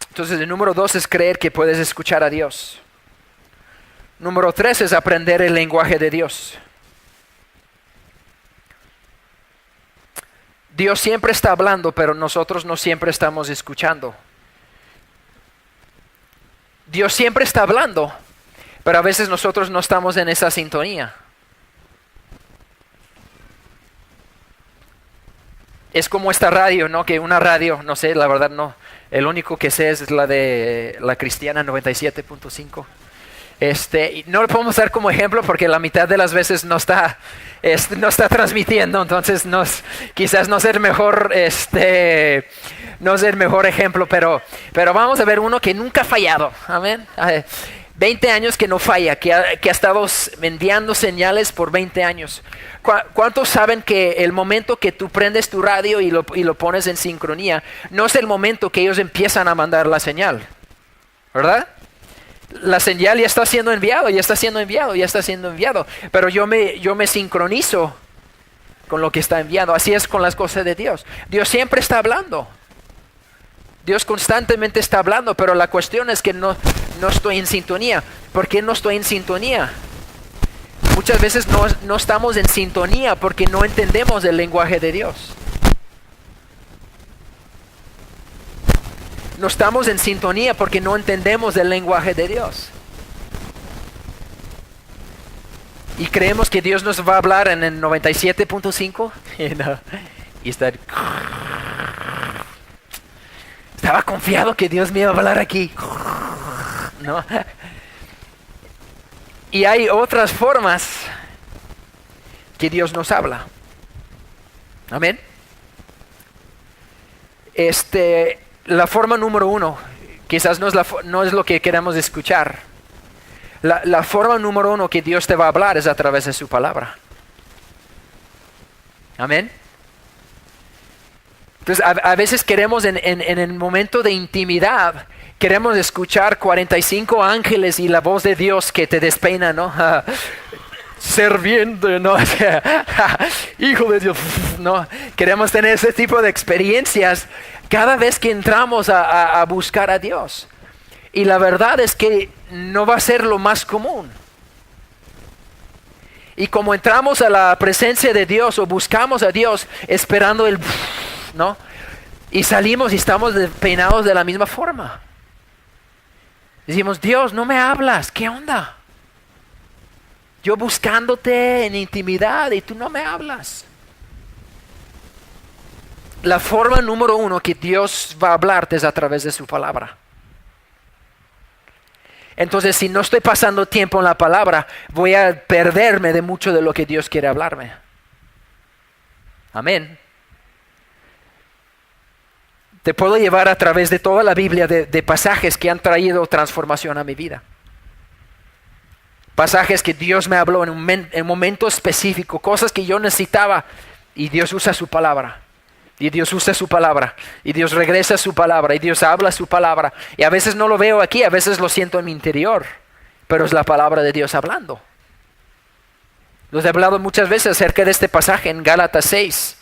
Entonces el número 2 es creer que puedes escuchar a Dios. Número 3 es aprender el lenguaje de Dios. Dios siempre está hablando, pero nosotros no siempre estamos escuchando. Dios siempre está hablando, pero a veces nosotros no estamos en esa sintonía. Es como esta radio, ¿no? Que una radio, no sé, la verdad no. El único que sé es la de la Cristiana 97.5. No lo podemos dar como ejemplo porque la mitad de las veces no está transmitiendo, entonces quizás no ser mejor ejemplo, pero vamos a ver uno que nunca ha fallado, amén. 20 años que no falla, que ha estado enviando señales por 20 años. ¿Cuántos saben que el momento que tú prendes tu radio y lo pones en sincronía, no es el momento que ellos empiezan a mandar la señal? ¿Verdad? La señal ya está siendo enviado, ya está siendo enviado, ya está siendo enviado. Pero yo me sincronizo con lo que está enviando. Así es con las cosas de Dios. Dios siempre está hablando. Dios constantemente está hablando, pero la cuestión es que no estoy en sintonía. ¿Por qué no estoy en sintonía? Muchas veces no estamos en sintonía porque no entendemos el lenguaje de Dios. No estamos en sintonía porque no entendemos el lenguaje de Dios. Y creemos que Dios nos va a hablar en el 97.5. No. Y estaba confiado que Dios me iba a hablar aquí. ¿No? Y hay otras formas que Dios nos habla. Amén. La forma número 1, quizás no es lo que queremos escuchar. La forma número 1 que Dios te va a hablar es a través de su palabra. Amén. Entonces, a veces queremos en el momento de intimidad, queremos escuchar 45 ángeles y la voz de Dios que te despeina, ¿no? Serviendo, ¿no? Hijo de Dios, ¿no? Queremos tener ese tipo de experiencias cada vez que entramos a buscar a Dios. Y la verdad es que no va a ser lo más común. Y como entramos a la presencia de Dios o buscamos a Dios esperando ¿no? Y salimos y estamos peinados de la misma forma. Decimos, Dios, no me hablas, ¿qué onda? Yo buscándote en intimidad y tú no me hablas. La forma número 1 que Dios va a hablarte es a través de su palabra. Entonces, si no estoy pasando tiempo en la palabra, voy a perderme de mucho de lo que Dios quiere hablarme. Amén. Te puedo llevar a través de toda la Biblia de pasajes que han traído transformación a mi vida. Pasajes que Dios me habló en un momento específico, cosas que yo necesitaba y Dios usa su palabra. Y Dios usa su palabra, y Dios regresa su palabra, y Dios habla su palabra. Y a veces no lo veo aquí, a veces lo siento en mi interior, pero es la palabra de Dios hablando. Los he hablado muchas veces acerca de este pasaje en Gálatas 6,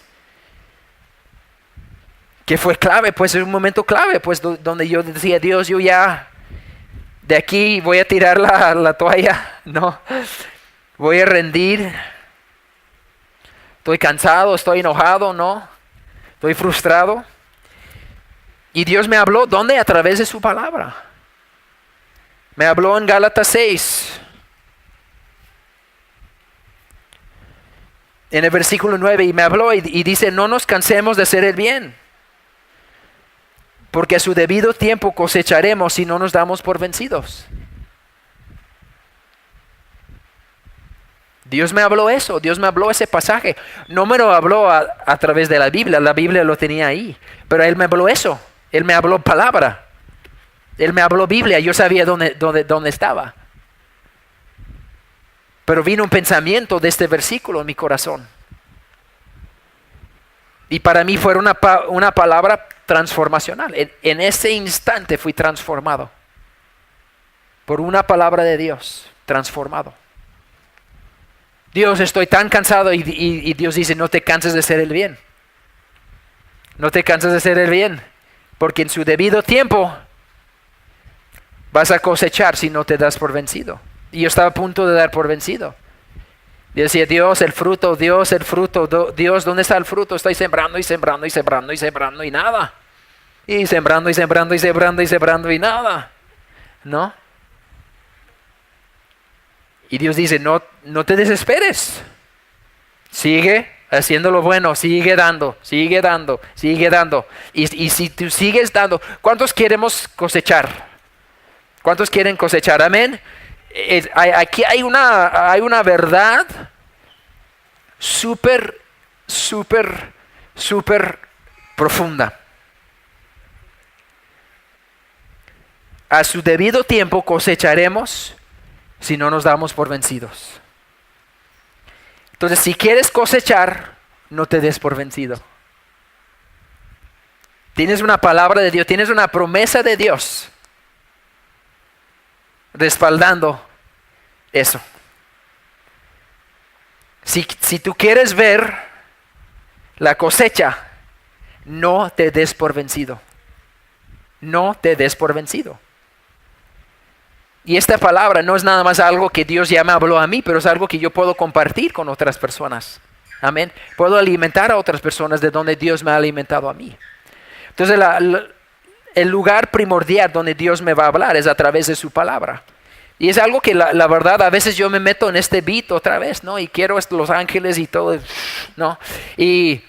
que fue clave, pues es un momento clave, pues donde yo decía, Dios, yo ya de aquí voy a tirar la toalla, no, voy a rendir, estoy cansado, estoy enojado, no. Estoy frustrado. Y Dios me habló, ¿dónde? A través de su palabra. Me habló en Gálatas 6. En el versículo 9. Y me habló y dice, no nos cansemos de hacer el bien. Porque a su debido tiempo cosecharemos si no nos damos por vencidos. Dios me habló eso, Dios me habló ese pasaje. No me lo habló a través de la Biblia lo tenía ahí. Pero Él me habló eso, Él me habló palabra. Él me habló Biblia, yo sabía dónde estaba. Pero vino un pensamiento de este versículo en mi corazón. Y para mí fue una palabra transformacional. En ese instante fui transformado. Por una palabra de Dios, transformado. Dios, estoy tan cansado y Dios dice, no te canses de hacer el bien. No te canses de hacer el bien, porque en su debido tiempo vas a cosechar si no te das por vencido. Y yo estaba a punto de dar por vencido. Yo decía, Dios, el fruto, Dios, ¿dónde está el fruto? Estoy sembrando y sembrando y sembrando y sembrando y nada. Y sembrando y sembrando y sembrando y sembrando y nada. ¿No? Y Dios dice, no te desesperes. Sigue haciendo lo bueno, sigue dando, sigue dando, sigue dando. Y si tú sigues dando, ¿cuántos queremos cosechar? ¿Cuántos quieren cosechar? Amén. Aquí hay una verdad súper profunda. a su debido tiempo cosecharemos si no nos damos por vencidos. Entonces, si quieres cosechar, no te des por vencido. Tienes una palabra de Dios, tienes una promesa de Dios respaldando eso. Si tú quieres ver la cosecha, no te des por vencido. No te des por vencido. Y esta palabra no es nada más algo que Dios ya me habló a mí, pero es algo que yo puedo compartir con otras personas. Amén. Puedo alimentar a otras personas de donde Dios me ha alimentado a mí. Entonces el lugar primordial donde Dios me va a hablar es a través de su palabra. Y es algo que la verdad a veces yo me meto en este beat otra vez, ¿no? Y quiero los ángeles y todo, ¿no? Y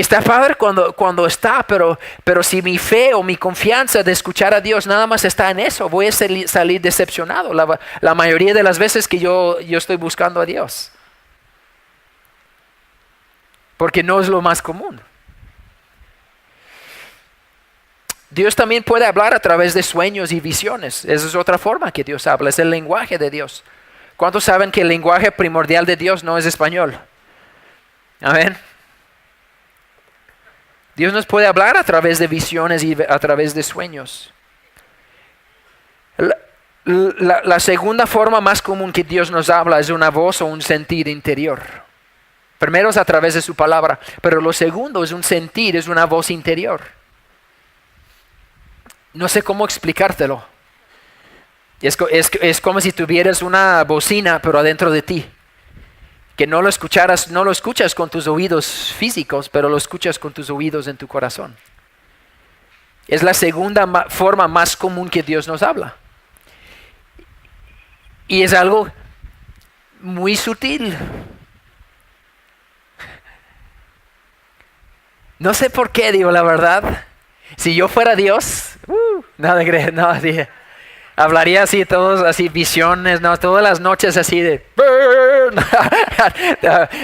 está padre cuando está, pero si mi fe o mi confianza de escuchar a Dios nada más está en eso, voy a salir decepcionado la mayoría de las veces que yo estoy buscando a Dios. Porque no es lo más común. Dios también puede hablar a través de sueños y visiones. Esa es otra forma que Dios habla, es el lenguaje de Dios. ¿Cuántos saben que el lenguaje primordial de Dios no es español? Amén. Dios nos puede hablar a través de visiones y a través de sueños. La segunda forma más común que Dios nos habla es una voz o un sentir interior. Primero es a través de su palabra, pero lo segundo es un sentir, es una voz interior. No sé cómo explicártelo. Es como si tuvieras una bocina, pero adentro de ti. Que no lo escuchas con tus oídos físicos, pero lo escuchas con tus oídos en tu corazón. Es la segunda forma más común que Dios nos habla. Y es algo muy sutil. No sé por qué, digo la verdad. Si yo fuera Dios, sí, hablaría así, todos así, visiones, ¿no? Todas las noches así de...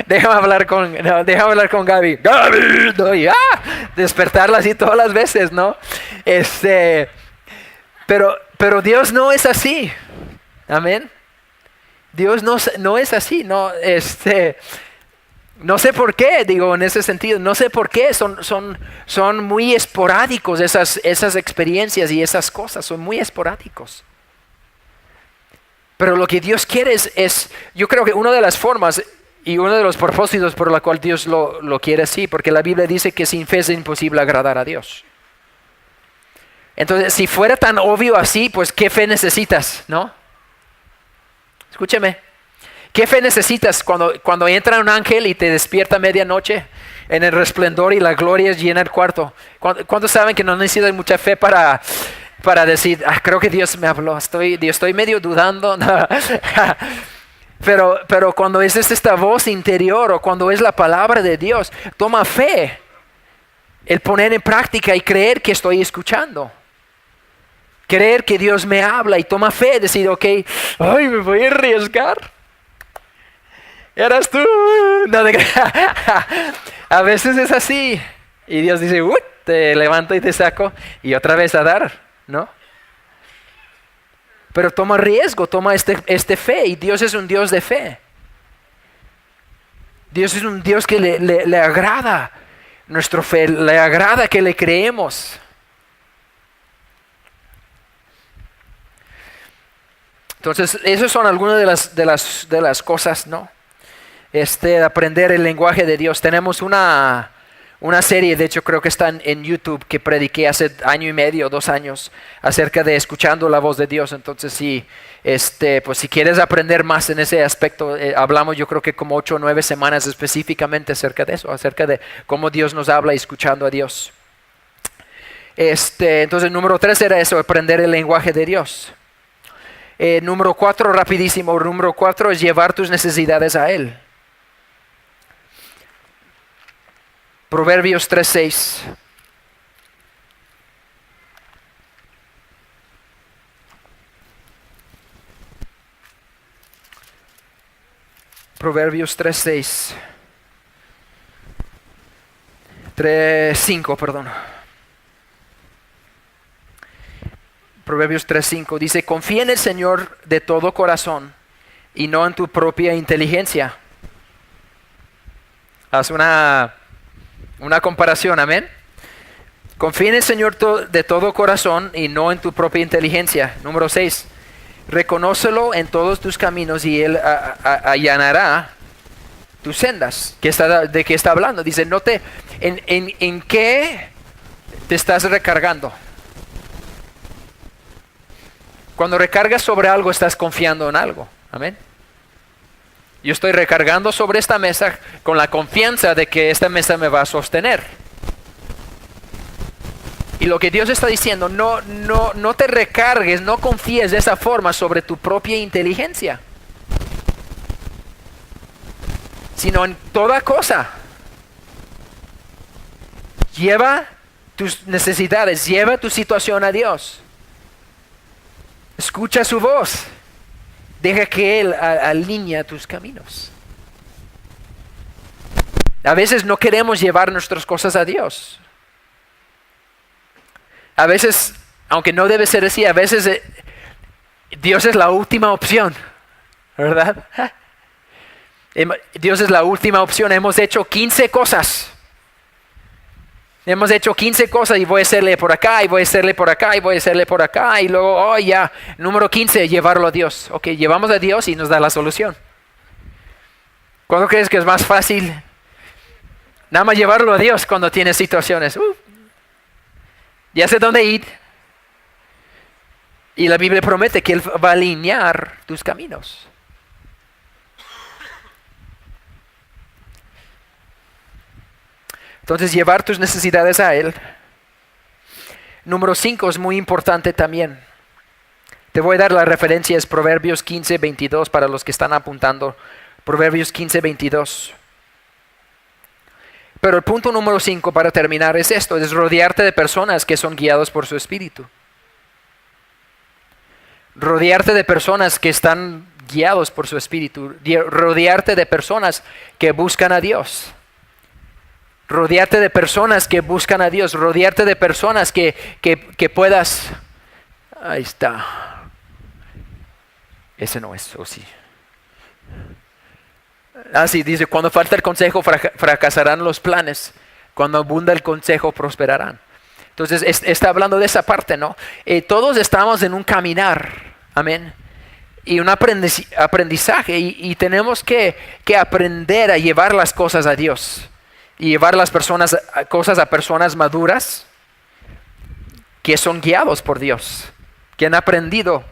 déjame hablar con Gaby. ¡Gaby! ¿No? Y, despertarla así todas las veces, ¿no? Pero Dios no es así. Amén. Dios no es así, no, no sé por qué, digo, en ese sentido, no sé por qué, son muy esporádicos esas experiencias y esas cosas, son muy esporádicos. Pero lo que Dios quiere es, yo creo que una de las formas y uno de los propósitos por la cual Dios lo quiere así, porque la Biblia dice que sin fe es imposible agradar a Dios. Entonces, si fuera tan obvio así, pues ¿qué fe necesitas, no? Escúcheme. ¿Qué fe necesitas cuando entra un ángel y te despierta a medianoche en el resplandor y la gloria llena el cuarto? ¿Cuántos saben que no necesitan mucha fe para decir, creo que Dios me habló, estoy medio dudando? Pero cuando es esta voz interior o cuando es la palabra de Dios, toma fe. El poner en práctica y creer que estoy escuchando. Creer que Dios me habla y toma fe, decir, ok, me voy a arriesgar. Eras tú. No, a veces es así. Y Dios dice, te levanto y te saco y otra vez a dar, ¿no? Pero toma riesgo, toma este fe. Y Dios es un Dios de fe. Dios es un Dios que le agrada nuestra fe, le agrada que le creemos. Entonces, esas son algunas de las cosas, ¿no? Aprender el lenguaje de Dios. Tenemos una serie, de hecho creo que está en YouTube, que prediqué hace 1 año y medio, 2 años, acerca de escuchando la voz de Dios. Entonces pues si quieres aprender más en ese aspecto, hablamos yo creo que como 8 o 9 semanas específicamente acerca de eso, acerca de cómo Dios nos habla y escuchando a Dios. Entonces número 3 era eso, aprender el lenguaje de Dios. Número 4, rapidísimo, número 4 es llevar tus necesidades a Él. Proverbios 3:6. Proverbios 3:6. 3:5, perdón. Proverbios 3:5 dice, confía en el Señor de todo corazón y no en tu propia inteligencia. Haz una comparación, amén. Confía en el Señor de todo corazón y no en tu propia inteligencia. Número 6, reconócelo en todos tus caminos y Él allanará tus sendas. ¿De qué está hablando? Dice, ¿en qué te estás recargando? Cuando recargas sobre algo, estás confiando en algo. Amén. Yo estoy recargando sobre esta mesa con la confianza de que esta mesa me va a sostener. Y lo que Dios está diciendo, no te recargues, no confíes de esa forma sobre tu propia inteligencia, sino en toda cosa. Lleva tus necesidades, lleva tu situación a Dios. Escucha su voz. Deja que Él alinee tus caminos. A veces no queremos llevar nuestras cosas a Dios. A veces, aunque no debe ser así, a veces Dios es la última opción, ¿verdad? Dios es la última opción. Hemos hecho 15 cosas. Hemos hecho 15 cosas y voy a hacerle por acá, y voy a hacerle por acá, y voy a hacerle por acá, y luego, número 15, llevarlo a Dios. Ok, llevamos a Dios y nos da la solución. ¿Cuándo crees que es más fácil? Nada más llevarlo a Dios cuando tienes situaciones. Ya sé dónde ir. Y la Biblia promete que Él va a alinear tus caminos. Entonces, llevar tus necesidades a Él. Número 5 es muy importante también. Te voy a dar la referencia, es Proverbios 15:22 para los que están apuntando. Proverbios 15:22. Pero el punto número 5 para terminar es esto, es rodearte de personas que son guiados por su espíritu. Rodearte de personas que están guiados por su espíritu. Rodearte de personas que buscan a Dios. Rodearte de personas que buscan a Dios. Rodearte de personas que puedas... Ahí está. Ese no es, o sí. Sí, dice, cuando falta el consejo fracasarán los planes. Cuando abunda el consejo prosperarán. Entonces, está hablando de esa parte, ¿no? Todos estamos en un caminar, amén. Y un aprendizaje. Y tenemos que aprender a llevar las cosas a Dios. Y llevar las cosas a personas maduras que son guiados por Dios, que han aprendido,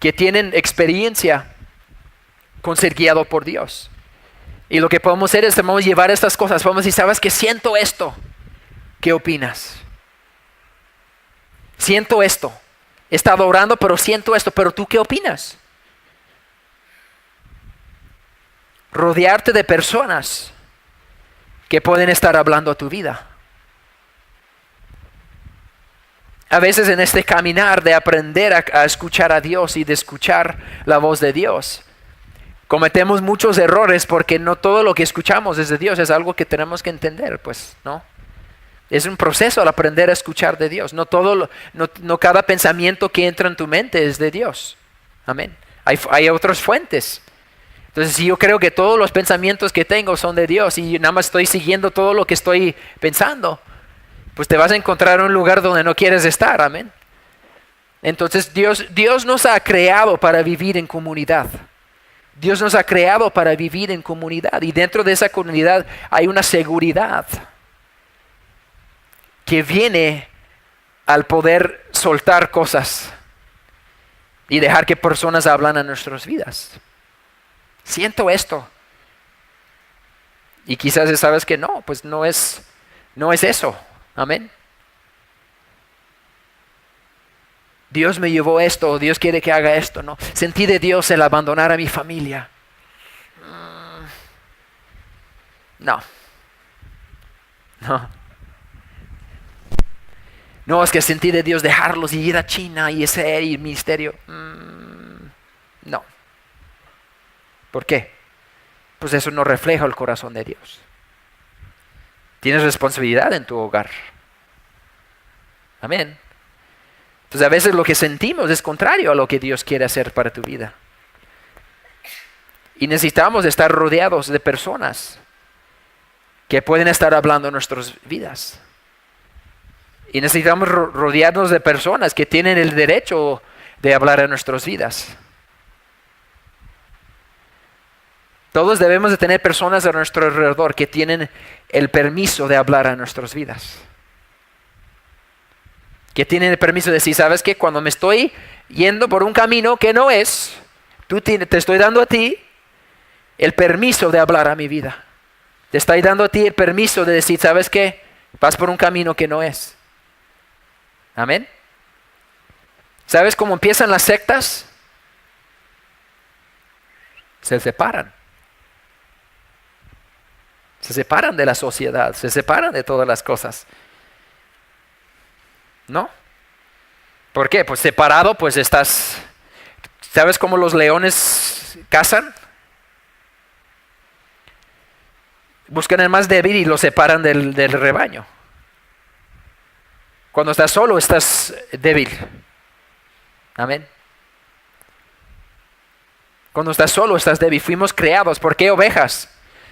que tienen experiencia con ser guiado por Dios. Y lo que podemos hacer es podemos llevar estas cosas. Podemos decir, ¿sabes qué? Siento esto. ¿Qué opinas? Siento esto. He estado orando, pero siento esto. ¿Pero tú qué opinas? Rodearte de personas que pueden estar hablando a tu vida. A veces en este caminar de aprender a escuchar a Dios y de escuchar la voz de Dios, cometemos muchos errores porque no todo lo que escuchamos es de Dios. Es algo que tenemos que entender, pues, ¿no? Es un proceso al aprender a escuchar de Dios. No cada pensamiento que entra en tu mente es de Dios. Amén. Hay otras fuentes. Entonces, si yo creo que todos los pensamientos que tengo son de Dios y nada más estoy siguiendo todo lo que estoy pensando, pues te vas a encontrar en un lugar donde no quieres estar, amén. Entonces, Dios nos ha creado para vivir en comunidad. Dios nos ha creado para vivir en comunidad y dentro de esa comunidad hay una seguridad que viene al poder soltar cosas y dejar que personas hablan a nuestras vidas. Siento esto. Y quizás sabes que no, pues no es eso. Amén. Dios me llevó esto, Dios quiere que haga esto, ¿no? Sentí de Dios el abandonar a mi familia. No. No, es que sentí de Dios dejarlos y ir a China y ese el ministerio. No. ¿Por qué? Pues eso no refleja el corazón de Dios. Tienes responsabilidad en tu hogar. Amén. Entonces a veces lo que sentimos es contrario a lo que Dios quiere hacer para tu vida. Y necesitamos estar rodeados de personas que pueden estar hablando en nuestras vidas. Y necesitamos rodearnos de personas que tienen el derecho de hablar en nuestras vidas. Todos debemos de tener personas a nuestro alrededor que tienen el permiso de hablar en nuestras vidas. Que tienen el permiso de decir, ¿sabes qué? Cuando me estoy yendo por un camino que no es, te estoy dando a ti el permiso de hablar a mi vida. Te estoy dando a ti el permiso de decir, ¿sabes qué? Vas por un camino que no es. Amén. ¿Sabes cómo empiezan las sectas? Se separan. Se separan de la sociedad, se separan de todas las cosas. ¿No? ¿Por qué? Pues separado, pues estás... ¿Sabes cómo los leones cazan? Buscan el más débil y lo separan del rebaño. Cuando estás solo, estás débil. Amén. Cuando estás solo, estás débil. Fuimos creados. ¿Por qué ovejas?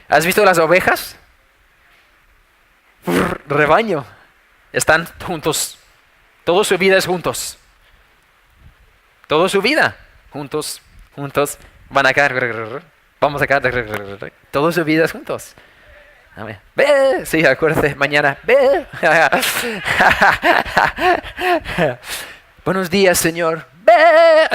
¿Has visto las ovejas? Rebaño. Están juntos. Toda su vida es juntos. Toda su vida. Juntos. Van acá. Vamos acá. Toda su vida es juntos. Amén. Ve. Sí, acuérdate. Mañana. Ve. Buenos días, Señor. Ve.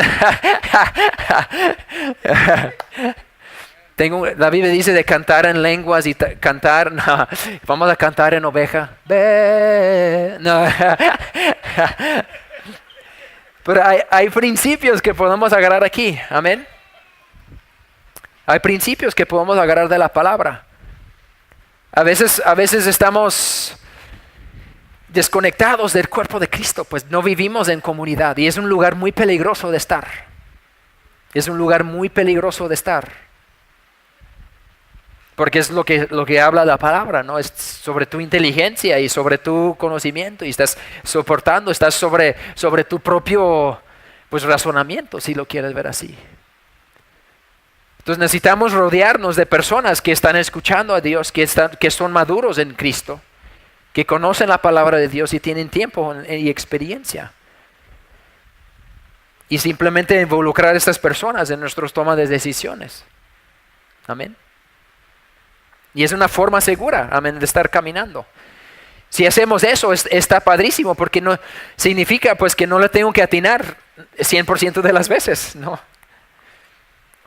La Biblia dice de cantar en lenguas y cantar, no, vamos a cantar en oveja. No. Pero hay principios que podemos agarrar aquí, amén. Hay principios que podemos agarrar de la palabra. A veces estamos desconectados del cuerpo de Cristo, pues no vivimos en comunidad y es un lugar muy peligroso de estar. Es un lugar muy peligroso de estar. Porque es lo que habla la palabra, ¿no? Es sobre tu inteligencia y sobre tu conocimiento y estás soportando, estás sobre tu propio pues razonamiento, si lo quieres ver así. Entonces necesitamos rodearnos de personas que están escuchando a Dios, que son maduros en Cristo, que conocen la palabra de Dios y tienen tiempo y experiencia. Y simplemente involucrar a estas personas en nuestras tomas de decisiones. Amén. Y es una forma segura, amén, de estar caminando. Si hacemos eso, está padrísimo, porque no significa pues que no le tengo que atinar 100% de las veces, ¿no?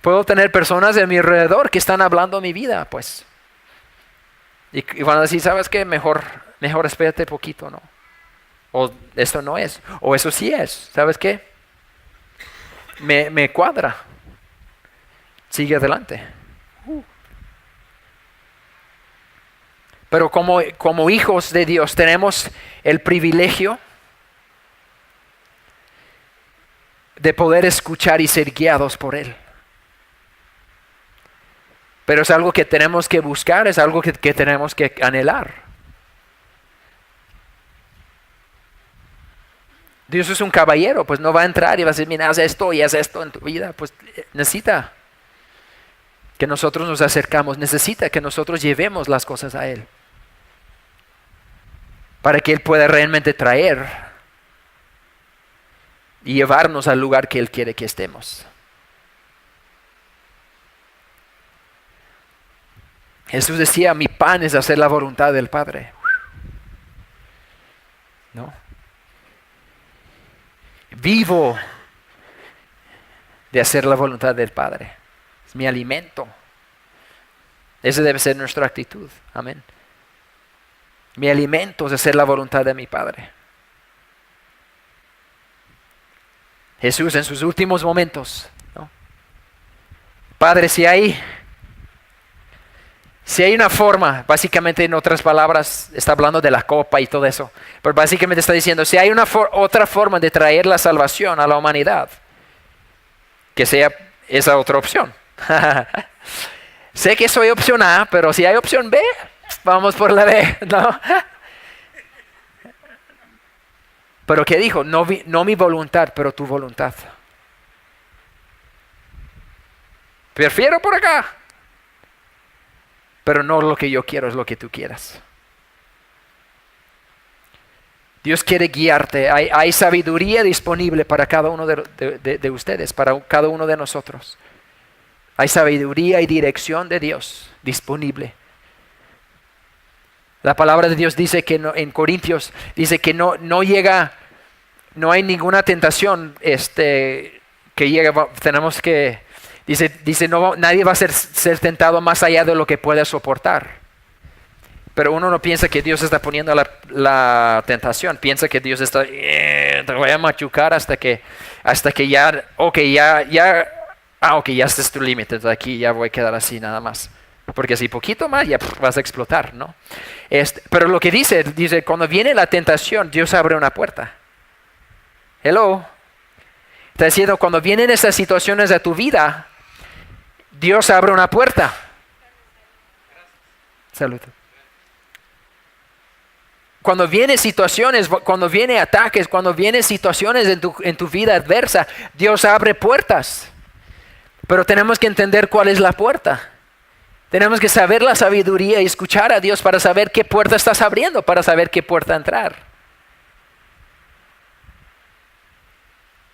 Puedo tener personas de mi alrededor que están hablando mi vida, pues. Y van a decir, ¿sabes qué? Mejor espérate poquito, ¿no? O esto no es, o eso sí es, ¿sabes qué? Me cuadra. Sigue adelante. Pero como hijos de Dios tenemos el privilegio de poder escuchar y ser guiados por Él. Pero es algo que tenemos que buscar, es algo que tenemos que anhelar. Dios es un caballero, pues no va a entrar y va a decir, mira, haz esto y haz esto en tu vida. Pues necesita que nosotros nos acercamos, necesita que nosotros llevemos las cosas a Él. Para que Él pueda realmente traer y llevarnos al lugar que Él quiere que estemos. Jesús decía, mi pan es hacer la voluntad del Padre. ¿No? Vivo de hacer la voluntad del Padre. Es mi alimento. Esa debe ser nuestra actitud. Amén. Mi alimento es hacer la voluntad de mi Padre. Jesús en sus últimos momentos, ¿no? Padre, si hay una forma, básicamente en otras palabras, está hablando de la copa y todo eso, pero básicamente está diciendo, si hay otra forma de traer la salvación a la humanidad, que sea esa otra opción. Sé que soy opción A, pero si hay opción B, vamos por la B, ¿no? Pero ¿qué dijo? No mi voluntad, pero tu voluntad. Prefiero por acá. Pero no lo que yo quiero, es lo que tú quieras. Dios quiere guiarte. Hay sabiduría disponible para cada uno de ustedes, para cada uno de nosotros. Hay sabiduría y dirección de Dios disponible. La palabra de Dios dice que en Corintios, dice que no hay ninguna tentación que llegue, dice nadie va a ser tentado más allá de lo que pueda soportar. Pero uno no piensa que Dios está poniendo la tentación, piensa que Dios está, te voy a machucar hasta que ya, ok, ya este es tu límite, entonces aquí ya voy a quedar así nada más. Porque si poquito más ya vas a explotar, ¿no? Pero lo que dice, cuando viene la tentación, Dios abre una puerta. Hello. Está diciendo, cuando vienen esas situaciones a tu vida, Dios abre una puerta. Salud. Cuando vienen situaciones, cuando vienen ataques, cuando vienen situaciones en tu vida adversa, Dios abre puertas. Pero tenemos que entender cuál es la puerta. Tenemos que saber la sabiduría y escuchar a Dios para saber qué puerta estás abriendo, para saber qué puerta entrar.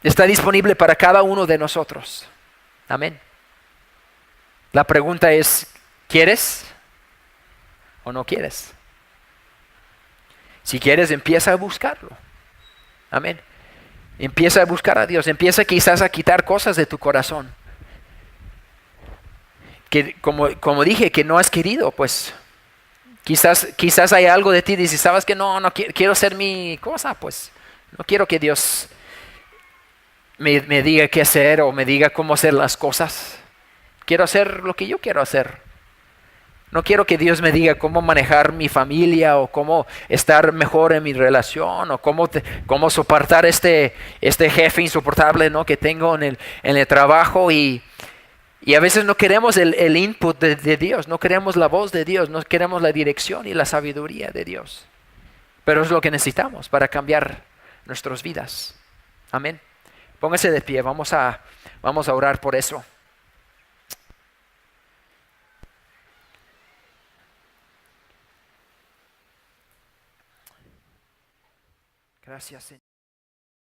Está disponible para cada uno de nosotros. Amén. La pregunta es, ¿quieres o no quieres? Si quieres, empieza a buscarlo. Amén. Empieza a buscar a Dios. Empieza quizás a quitar cosas de tu corazón. Que como dije, que no has querido, pues quizás hay algo de ti, dices, sabes que no quiero hacer mi cosa, pues no quiero que Dios me diga qué hacer o me diga cómo hacer las cosas. Quiero hacer lo que yo quiero hacer. No quiero que Dios me diga cómo manejar mi familia o cómo estar mejor en mi relación o cómo soportar este jefe insoportable, ¿no?, que tengo en el trabajo y a veces no queremos el input de Dios, no queremos la voz de Dios, no queremos la dirección y la sabiduría de Dios. Pero es lo que necesitamos para cambiar nuestras vidas. Amén. Póngase de pie, vamos a orar por eso. Gracias, Señor.